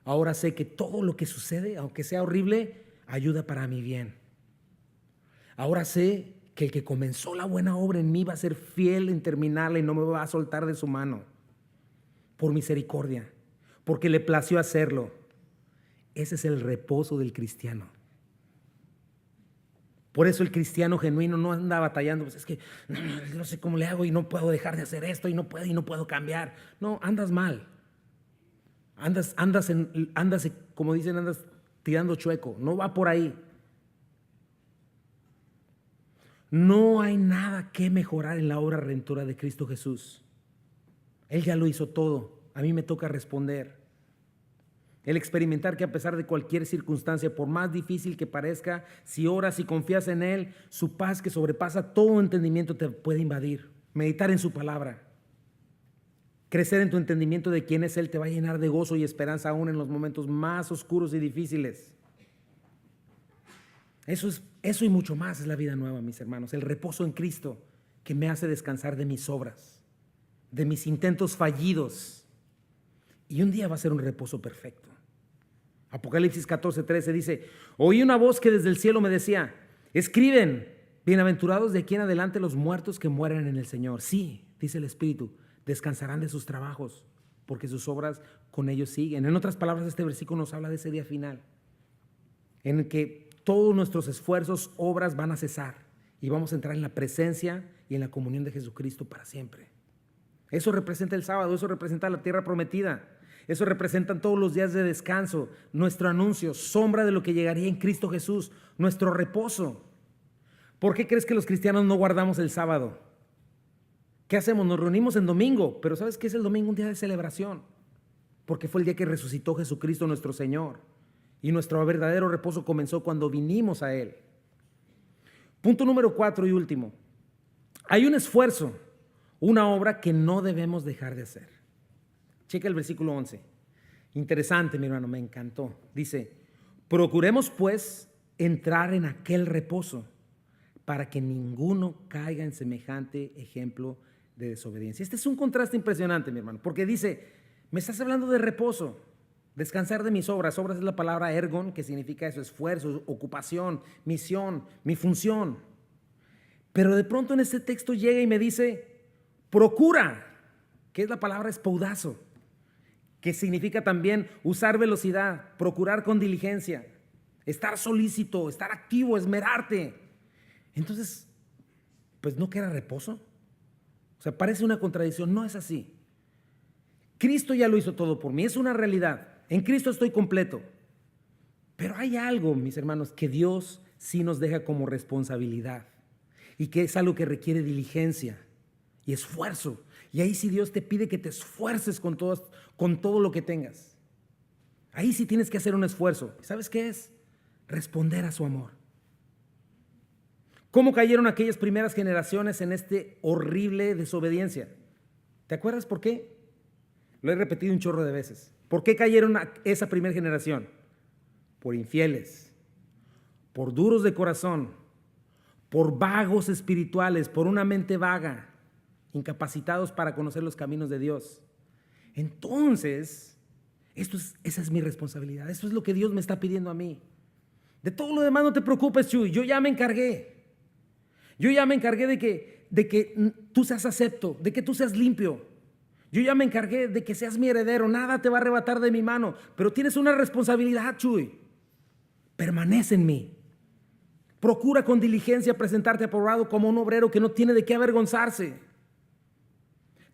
Ahora sé que todo lo que sucede, aunque sea horrible, ayuda para mi bien. Ahora sé que el que comenzó la buena obra en mí va a ser fiel en terminarla y no me va a soltar de su mano. Por misericordia, porque le plació hacerlo. Ese es el reposo del cristiano. Por eso el cristiano genuino no anda batallando, pues es que no sé cómo le hago y no puedo dejar de hacer esto y no puedo cambiar. No, andas mal. Andas, como dicen, andas tirando chueco. No va por ahí. No hay nada que mejorar en la obra redentora de Cristo Jesús. Él ya lo hizo todo. A mí me toca responder. El experimentar que a pesar de cualquier circunstancia, por más difícil que parezca, si oras y confías en Él, su paz que sobrepasa todo entendimiento te puede invadir. Meditar en su palabra. Crecer en tu entendimiento de quién es Él te va a llenar de gozo y esperanza aún en los momentos más oscuros y difíciles. Eso y mucho más es la vida nueva, mis hermanos. El reposo en Cristo que me hace descansar de mis obras, de mis intentos fallidos. Y un día va a ser un reposo perfecto. Apocalipsis 14:13 dice: oí una voz que desde el cielo me decía: Escriben, bienaventurados de aquí en adelante los muertos que mueren en el Señor. Sí, dice el Espíritu, descansarán de sus trabajos, porque sus obras con ellos siguen. En otras palabras, este versículo nos habla de ese día final, en el que todos nuestros esfuerzos, obras van a cesar y vamos a entrar en la presencia y en la comunión de Jesucristo para siempre. Eso representa el sábado, eso representa la tierra prometida, eso representan todos los días de descanso, nuestro anuncio, sombra de lo que llegaría en Cristo Jesús, nuestro reposo. ¿Por qué crees que los cristianos no guardamos el sábado? ¿Qué hacemos? Nos reunimos en domingo, pero ¿sabes qué es el domingo? Un día de celebración, porque fue el día que resucitó Jesucristo nuestro Señor y nuestro verdadero reposo comenzó cuando vinimos a Él. Punto número 4 y último. Hay un esfuerzo, una obra que no debemos dejar de hacer. Checa el versículo 11. Interesante, mi hermano, me encantó. Dice, procuremos pues entrar en aquel reposo para que ninguno caiga en semejante ejemplo de desobediencia. Este es un contraste impresionante, mi hermano, porque dice, me estás hablando de reposo, descansar de mis obras. Obras es la palabra ergon, que significa eso, esfuerzo, ocupación, misión, mi función. Pero de pronto en este texto llega y me dice, procura, que es la palabra espoudazo, que significa también usar velocidad, procurar con diligencia, estar solícito, estar activo, esmerarte. Entonces, pues no que era reposo. O sea, parece una contradicción, no es así. Cristo ya lo hizo todo por mí, es una realidad. En Cristo estoy completo. Pero hay algo, mis hermanos, que Dios sí nos deja como responsabilidad y que es algo que requiere diligencia y esfuerzo. Y ahí sí Dios te pide que te esfuerces con todo lo que tengas. Ahí sí tienes que hacer un esfuerzo. ¿Sabes qué es? Responder a su amor. ¿Cómo cayeron aquellas primeras generaciones en este horrible desobediencia? ¿Te acuerdas por qué? Lo he repetido un chorro de veces. ¿Por qué cayeron a esa primera generación? Por infieles, por duros de corazón, por vagos espirituales, por una mente vaga, incapacitados para conocer los caminos de Dios. Entonces, esa es mi responsabilidad. Esto es lo que Dios me está pidiendo a mí. De todo lo demás no te preocupes, Chuy. Yo ya me encargué. Yo ya me encargué de que tú seas acepto, de que tú seas limpio. Yo ya me encargué de que seas mi heredero. Nada te va a arrebatar de mi mano. Pero tienes una responsabilidad, Chuy. Permanece en mí. Procura con diligencia presentarte aprobado como un obrero que no tiene de qué avergonzarse.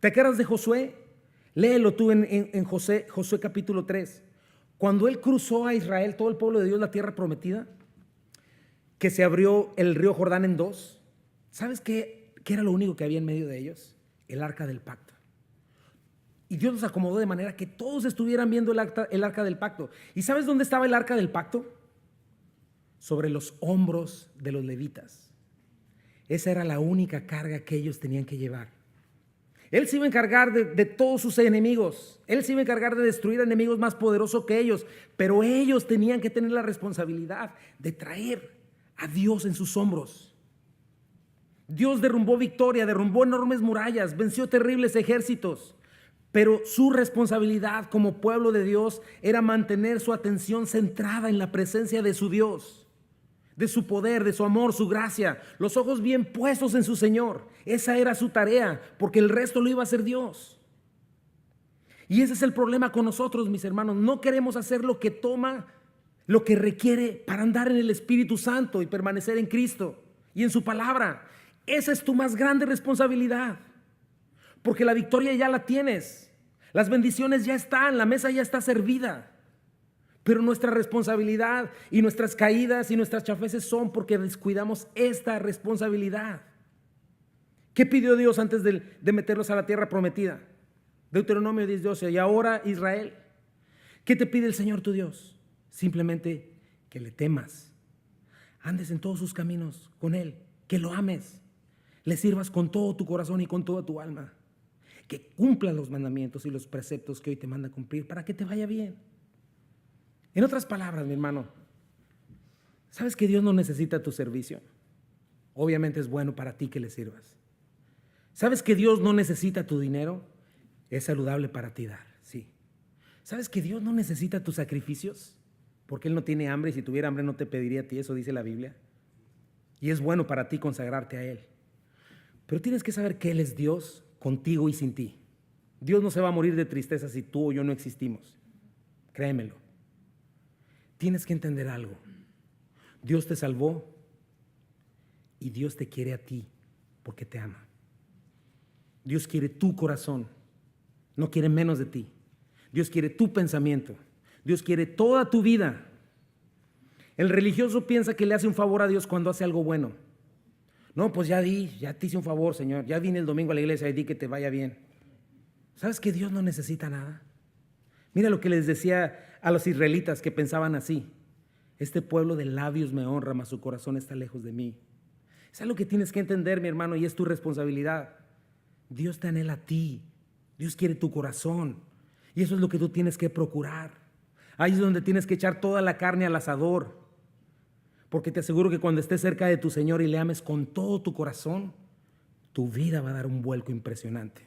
¿Te acuerdas de Josué? Léelo tú en Josué capítulo 3. Cuando él cruzó a Israel, todo el pueblo de Dios, la tierra prometida, que se abrió el río Jordán en dos. ¿Sabes qué era lo único que había en medio de ellos? El arca del pacto. Y Dios los acomodó de manera que todos estuvieran viendo el arca del pacto. ¿Y sabes dónde estaba el arca del pacto? Sobre los hombros de los levitas. Esa era la única carga que ellos tenían que llevar. Él se iba a encargar de todos sus enemigos. Él se iba a encargar de destruir enemigos más poderosos que ellos. Pero ellos tenían que tener la responsabilidad de traer a Dios en sus hombros. Dios derrumbó Victoria, derrumbó enormes murallas, venció terribles ejércitos. Pero su responsabilidad como pueblo de Dios era mantener su atención centrada en la presencia de su Dios, de su poder, de su amor, su gracia, los ojos bien puestos en su Señor. Esa era su tarea, porque el resto lo iba a hacer Dios. Y ese es el problema con nosotros, mis hermanos. No queremos hacer lo que requiere para andar en el Espíritu Santo y permanecer en Cristo y en su palabra. Esa es tu más grande responsabilidad, porque la victoria ya la tienes, las bendiciones ya están, la mesa ya está servida. Pero nuestra responsabilidad y nuestras caídas y nuestras chaveces son porque descuidamos esta responsabilidad. ¿Qué pidió Dios antes de meterlos a la tierra prometida? Deuteronomio 10:12. Y ahora, Israel, ¿qué te pide el Señor tu Dios? Simplemente que le temas, andes en todos sus caminos con Él, que lo ames, le sirvas con todo tu corazón y con toda tu alma, que cumplas los mandamientos y los preceptos que hoy te manda cumplir para que te vaya bien. En otras palabras, mi hermano, ¿sabes que Dios no necesita tu servicio? Obviamente es bueno para ti que le sirvas. ¿Sabes que Dios no necesita tu dinero? Es saludable para ti dar, sí. ¿Sabes que Dios no necesita tus sacrificios? Porque Él no tiene hambre y si tuviera hambre no te pediría a ti, eso dice la Biblia. y es bueno para ti consagrarte a Él. Pero tienes que saber que Él es Dios contigo y sin ti. Dios no se va a morir de tristeza si tú o yo no existimos. Créemelo. Tienes que entender algo. Dios te salvó y Dios te quiere a ti porque te ama. Dios quiere tu corazón, no quiere menos de ti. Dios quiere tu pensamiento. Dios quiere toda tu vida. El religioso piensa que le hace un favor a Dios cuando hace algo bueno. No, pues ya te hice un favor, Señor. Ya vine el domingo a la iglesia y di que te vaya bien. ¿Sabes que Dios no necesita nada? Mira lo que les decía a los israelitas que pensaban así. Este pueblo de labios me honra, mas su corazón está lejos de mí. Es algo que tienes que entender, mi hermano, y es tu responsabilidad. Dios te anhela a ti. Dios quiere tu corazón. Y eso es lo que tú tienes que procurar. Ahí es donde tienes que echar toda la carne al asador. Porque te aseguro que cuando estés cerca de tu Señor y le ames con todo tu corazón, tu vida va a dar un vuelco impresionante.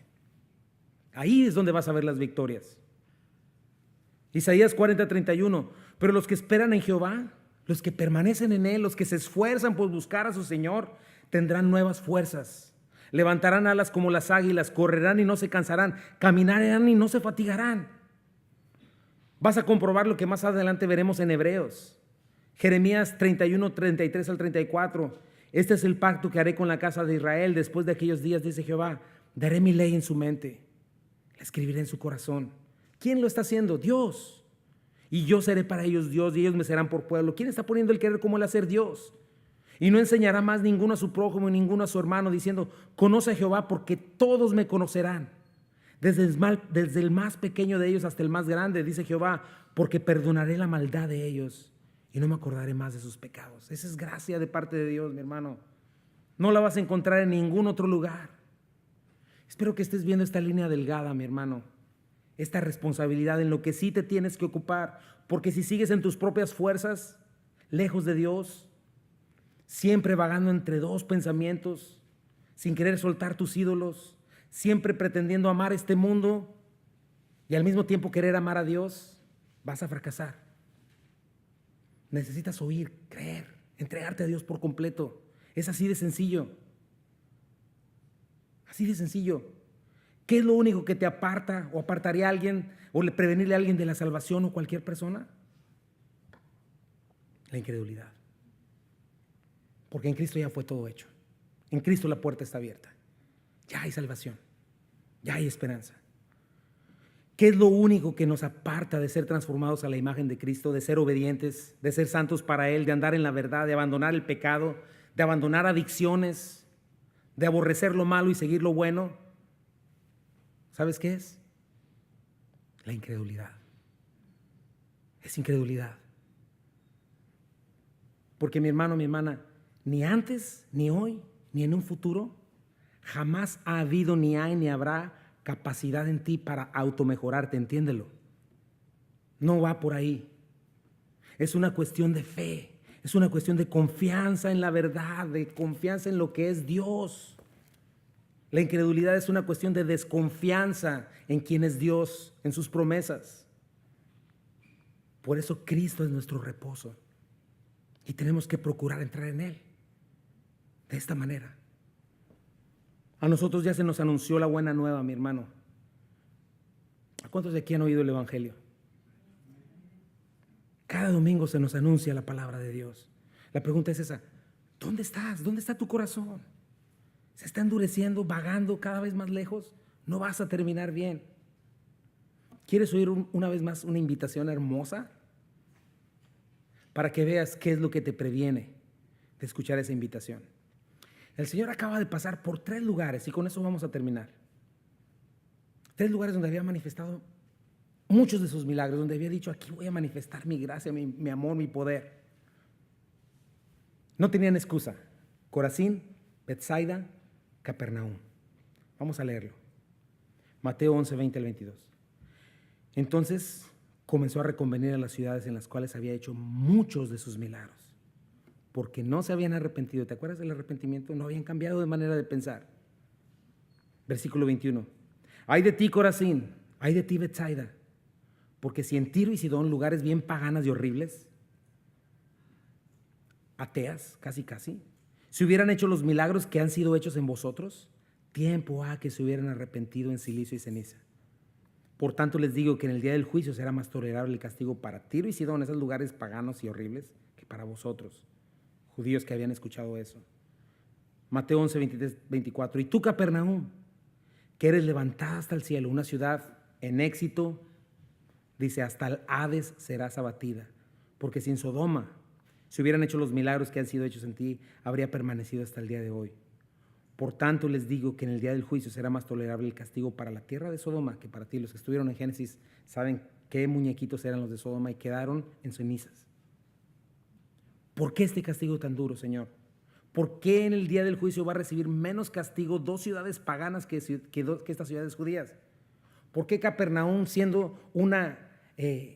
Ahí es donde vas a ver las victorias. Isaías 40:31. Pero los que esperan en Jehová, los que permanecen en Él, los que se esfuerzan por buscar a su Señor, tendrán nuevas fuerzas. Levantarán alas como las águilas, correrán y no se cansarán, caminarán y no se fatigarán. Vas a comprobar lo que más adelante veremos en Hebreos. Jeremías 31:33-34. Este es el pacto que haré con la casa de Israel después de aquellos días, dice Jehová. Daré mi ley en su mente, la escribiré en su corazón. ¿Quién lo está haciendo? Dios. Y yo seré para ellos Dios y ellos me serán por pueblo. ¿Quién está poniendo el querer como el hacer? Dios. Y no enseñará más ninguno a su prójimo y ninguno a su hermano, diciendo, conoce a Jehová, porque todos me conocerán. Desde el más pequeño de ellos hasta el más grande, dice Jehová, porque perdonaré la maldad de ellos y no me acordaré más de sus pecados. Esa es gracia de parte de Dios, mi hermano. No la vas a encontrar en ningún otro lugar. Espero que estés viendo esta línea delgada, mi hermano. Esta responsabilidad en lo que sí te tienes que ocupar. Porque si sigues en tus propias fuerzas, lejos de Dios, siempre vagando entre dos pensamientos, sin querer soltar tus ídolos, siempre pretendiendo amar este mundo y al mismo tiempo querer amar a Dios, vas a fracasar. Necesitas oír, creer, entregarte a Dios por completo. Es así de sencillo. Así de sencillo. ¿Qué es lo único que te aparta o apartaría a alguien o prevenirle a alguien de la salvación o cualquier persona? La incredulidad. Porque en Cristo ya fue todo hecho. En Cristo la puerta está abierta. Ya hay salvación. Ya hay esperanza. ¿Qué es lo único que nos aparta de ser transformados a la imagen de Cristo, de ser obedientes, de ser santos para Él, de andar en la verdad, de abandonar el pecado, de abandonar adicciones, de aborrecer lo malo y seguir lo bueno? ¿Sabes qué es? La incredulidad. Es incredulidad. Porque mi hermano, mi hermana, ni antes, ni hoy, ni en un futuro, jamás ha habido, ni hay, ni habrá capacidad en ti para automejorarte, entiéndelo. No va por ahí. Es una cuestión de fe, es una cuestión de confianza en la verdad, de confianza en lo que es Dios. La incredulidad es una cuestión de desconfianza en quién es Dios, en sus promesas. Por eso Cristo es nuestro reposo y tenemos que procurar entrar en Él de esta manera. A nosotros ya se nos anunció la buena nueva, mi hermano. ¿A cuántos de aquí han oído el Evangelio? Cada domingo se nos anuncia la palabra de Dios. La pregunta es esa: ¿dónde estás? ¿Dónde está tu corazón? ¿Se está endureciendo, vagando cada vez más lejos? No vas a terminar bien. ¿Quieres oír una vez más una invitación hermosa? Para que veas qué es lo que te previene de escuchar esa invitación. El Señor acaba de pasar por 3 lugares y con eso vamos a terminar. 3 lugares donde había manifestado muchos de sus milagros, donde había dicho: aquí voy a manifestar mi gracia, mi amor, mi poder. No tenían excusa. Corazín, Betsaida, Capernaum. Vamos a leerlo. Mateo 11, 20 al 22. Entonces comenzó a reconvenir a las ciudades en las cuales había hecho muchos de sus milagros, porque no se habían arrepentido. ¿Te acuerdas del arrepentimiento? No habían cambiado de manera de pensar. Versículo 21. Ay de ti, Corazín, ay de ti, Betsaida, porque si en Tiro y Sidón, lugares bien paganas y horribles, ateas, casi, si hubieran hecho los milagros que han sido hechos en vosotros, tiempo ha que se hubieran arrepentido en silicio y ceniza. Por tanto les digo que en el día del juicio será más tolerable el castigo para Tiro y Sidón, esos lugares paganos y horribles, que para vosotros, judíos que habían escuchado eso. Mateo 11, 23, 24. Y tú, Capernaum, que eres levantada hasta el cielo, una ciudad en éxito, dice, hasta el Hades serás abatida, porque si en Sodoma se hubieran hecho los milagros que han sido hechos en ti, habría permanecido hasta el día de hoy. Por tanto les digo que en el día del juicio será más tolerable el castigo para la tierra de Sodoma que para ti. Los que estuvieron en Génesis saben qué muñequitos eran los de Sodoma y quedaron en cenizas. ¿Por qué este castigo tan duro, Señor? ¿Por qué en el día del juicio va a recibir menos castigo dos ciudades paganas que estas ciudades judías? ¿Por qué Capernaum, siendo una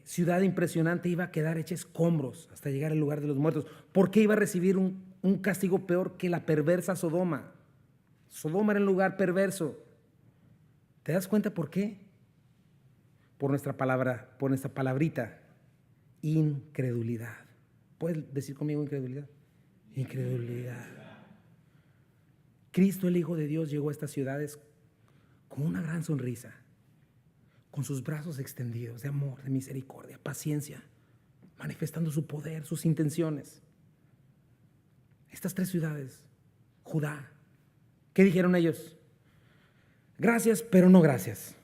ciudad impresionante, iba a quedar hecha escombros hasta llegar al lugar de los muertos? ¿Por qué iba a recibir un castigo peor que la perversa Sodoma? Sodoma era un lugar perverso. ¿Te das cuenta por qué? Por nuestra palabra, por nuestra palabrita, incredulidad. ¿Puedes decir conmigo incredulidad? Incredulidad. Cristo, el Hijo de Dios, llegó a estas ciudades con una gran sonrisa, con sus brazos extendidos de amor, de misericordia, paciencia, manifestando su poder, sus intenciones. Estas tres ciudades, Judá, ¿qué dijeron ellos? Gracias, pero no gracias.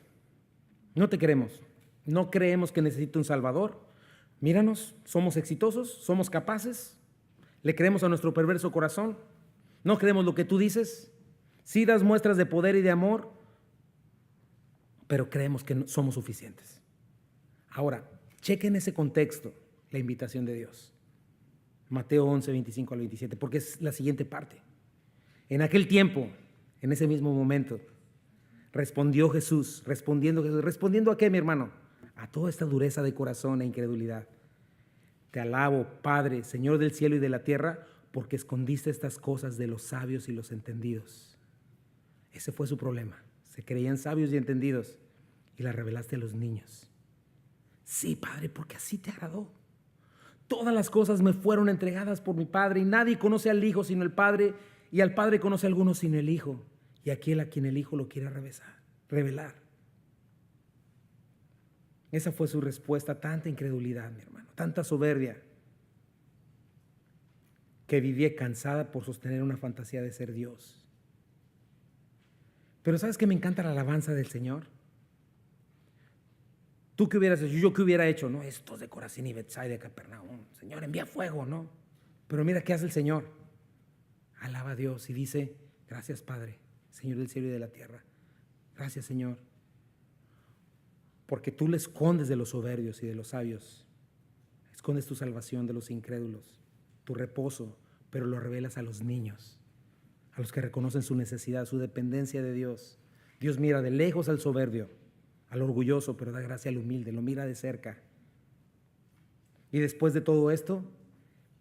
No te queremos. No creemos que necesite un Salvador. Míranos, somos exitosos, somos capaces. Le creemos a nuestro perverso corazón. No creemos lo que tú dices. Sí das muestras de poder y de amor, pero creemos que no somos suficientes. Ahora, chequen ese contexto, la invitación de Dios. Mateo 11, 25 al 27, porque es la siguiente parte. En aquel tiempo, en ese mismo momento, respondió Jesús. ¿Respondiendo a qué, mi hermano? A toda esta dureza de corazón e incredulidad. Te alabo, Padre, Señor del cielo y de la tierra, porque escondiste estas cosas de los sabios y los entendidos. Ese fue su problema. Se creían sabios y entendidos y las revelaste a los niños. Sí, Padre, porque así te agradó. Todas las cosas me fueron entregadas por mi Padre y nadie conoce al Hijo sino el Padre, y al Padre conoce a alguno sino el Hijo, y aquel a quien el Hijo lo quiera revelar. Esa fue su respuesta. Tanta incredulidad, mi hermano, tanta soberbia, que vivía cansada por sostener una fantasía de ser Dios. Pero ¿sabes qué me encanta la alabanza del Señor? ¿Tú qué hubieras hecho? ¿Yo qué hubiera hecho? No, estos de Corazín y Betsaida de Capernaum. Señor, envía fuego, ¿no? Pero mira qué hace el Señor. Alaba a Dios y dice, gracias, Padre, Señor del cielo y de la tierra. Gracias, Señor, porque tú le escondes de los soberbios y de los sabios. Escondes tu salvación de los incrédulos, tu reposo, pero lo revelas a los niños, a los que reconocen su necesidad, su dependencia de Dios. Dios mira de lejos al soberbio, al orgulloso, pero da gracia al humilde, lo mira de cerca. Y después de todo esto,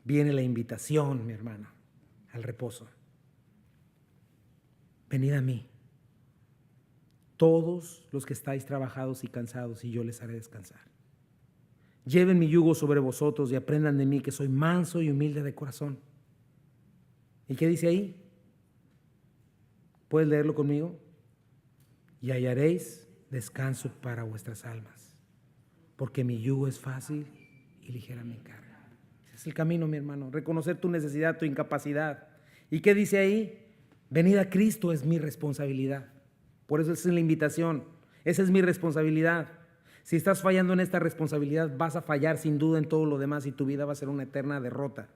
viene la invitación, mi hermano, al reposo. Venid a mí, todos los que estáis trabajados y cansados, y yo les haré descansar. Lleven mi yugo sobre vosotros y aprendan de mí, que soy manso y humilde de corazón. ¿Y qué dice ahí? ¿Puedes leerlo conmigo? Y hallaréis descanso para vuestras almas, porque mi yugo es fácil y ligera mi carga. Ese es el camino, mi hermano, reconocer tu necesidad, tu incapacidad. ¿Y qué dice ahí? Venid a Cristo es mi responsabilidad. Por eso esa es la invitación, esa es mi responsabilidad. Si estás fallando en esta responsabilidad, vas a fallar sin duda en todo lo demás y tu vida va a ser una eterna derrota.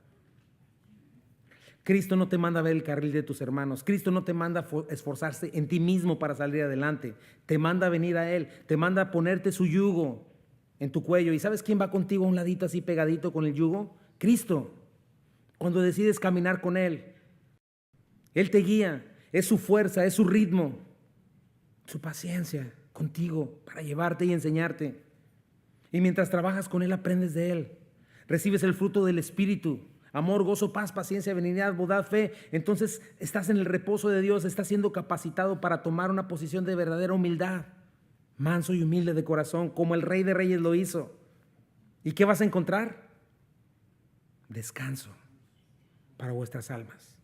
Cristo no te manda a ver el carril de tus hermanos. Cristo no te manda a esforzarse en ti mismo para salir adelante. Te manda a venir a Él. Te manda a ponerte su yugo en tu cuello. ¿Y sabes quién va contigo a un ladito así pegadito con el yugo? Cristo. Cuando decides caminar con Él, Él te guía. Es su fuerza, es su ritmo, su paciencia contigo para llevarte y enseñarte. Y mientras trabajas con Él, aprendes de Él. Recibes el fruto del Espíritu. Amor, gozo, paz, paciencia, benignidad, bondad, fe. Entonces estás en el reposo de Dios, estás siendo capacitado para tomar una posición de verdadera humildad, manso y humilde de corazón, como el Rey de Reyes lo hizo. ¿Y qué vas a encontrar? Descanso para vuestras almas.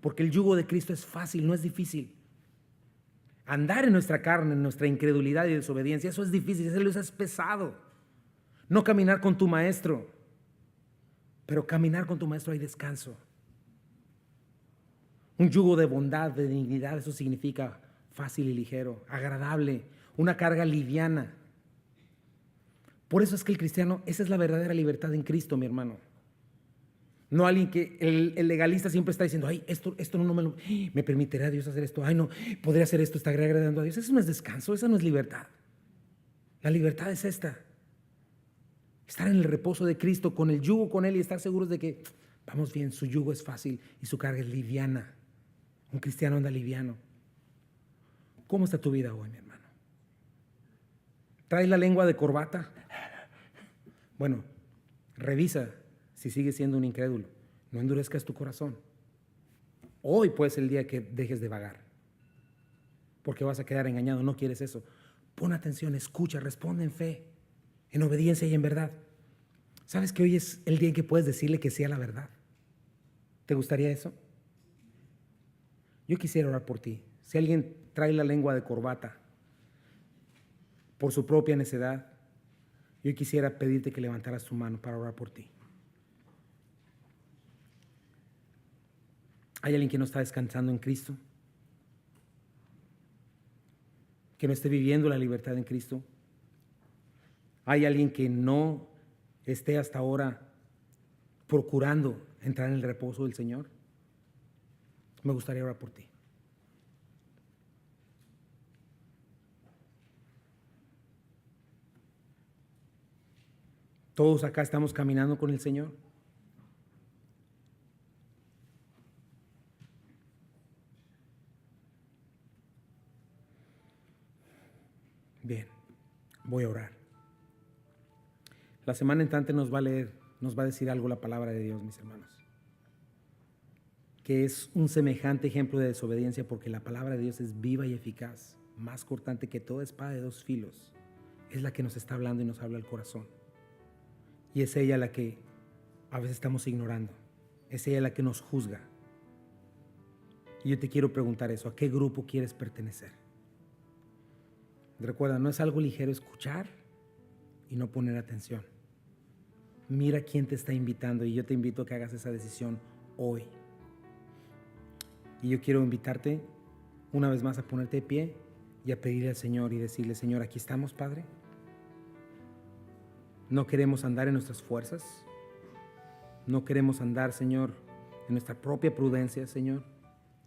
Porque el yugo de Cristo es fácil, no es difícil. Andar en nuestra carne, en nuestra incredulidad y desobediencia, eso es difícil, eso es pesado. No caminar con tu maestro, pero caminar con tu maestro hay descanso. Un yugo de bondad, de dignidad, eso significa fácil y ligero, agradable, una carga liviana. Por eso es que el cristiano, esa es la verdadera libertad en Cristo, mi hermano. No alguien que, el legalista siempre está diciendo, ay, esto no me permitirá Dios hacer esto, ay no, podría hacer esto, está agradando a Dios. Eso no es descanso, esa no es libertad. La libertad es esta: estar en el reposo de Cristo, con el yugo con Él y estar seguros de que vamos bien, su yugo es fácil y su carga es liviana. Un cristiano anda liviano. ¿Cómo está tu vida hoy, mi hermano? ¿Traes la lengua de corbata? Bueno, revisa si sigues siendo un incrédulo. No endurezcas tu corazón. Hoy puede ser el día que dejes de vagar, porque vas a quedar engañado. No quieres eso. Pon atención, escucha, responde en fe, en obediencia y en verdad. ¿Sabes que hoy es el día en que puedes decirle que sí a la verdad? ¿Te gustaría eso? Yo quisiera orar por ti. Si alguien trae la lengua de corbata por su propia necedad, yo quisiera pedirte que levantaras tu mano para orar por ti. ¿Hay alguien que no está descansando en Cristo? ¿Que no esté viviendo la libertad en Cristo? ¿Hay alguien que no esté hasta ahora procurando entrar en el reposo del Señor? Me gustaría orar por ti. Todos acá estamos caminando con el Señor. Bien, voy a orar. La semana entrante nos va a decir algo la palabra de Dios, mis hermanos, que es un semejante ejemplo de desobediencia, porque la palabra de Dios es viva y eficaz, más cortante que toda espada de dos filos. Es la que nos está hablando y nos habla al corazón. Y es ella la que a veces estamos ignorando. Es ella la que nos juzga. Y yo te quiero preguntar eso: ¿a qué grupo quieres pertenecer? Recuerda, no es algo ligero escuchar y no poner atención. Mira quién te está invitando, y yo te invito a que hagas esa decisión hoy. Y yo quiero invitarte una vez más a ponerte de pie y a pedirle al Señor y decirle: Señor, aquí estamos, Padre. No queremos andar en nuestras fuerzas. No queremos andar, Señor, en nuestra propia prudencia, Señor.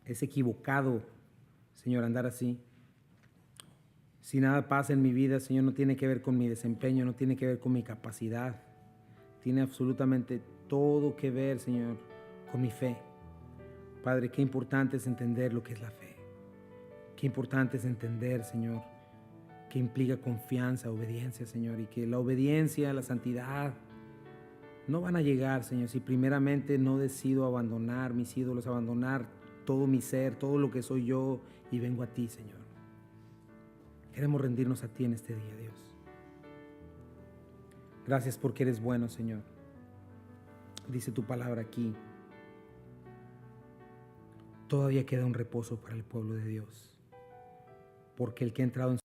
Es equivocado, Señor, andar así. Si nada pasa en mi vida, Señor, no tiene que ver con mi desempeño, no tiene que ver con mi capacidad. Tiene absolutamente todo que ver, Señor, con mi fe. Padre, qué importante es entender lo que es la fe. Qué importante es entender, Señor, que implica confianza, obediencia, Señor, y que la obediencia, la santidad no van a llegar, Señor, si primeramente no decido abandonar mis ídolos, abandonar todo mi ser, todo lo que soy yo, y vengo a ti, Señor. Queremos rendirnos a ti en este día, Dios. Gracias porque eres bueno, Señor. Dice tu palabra aquí: todavía queda un reposo para el pueblo de Dios, porque el que ha entrado en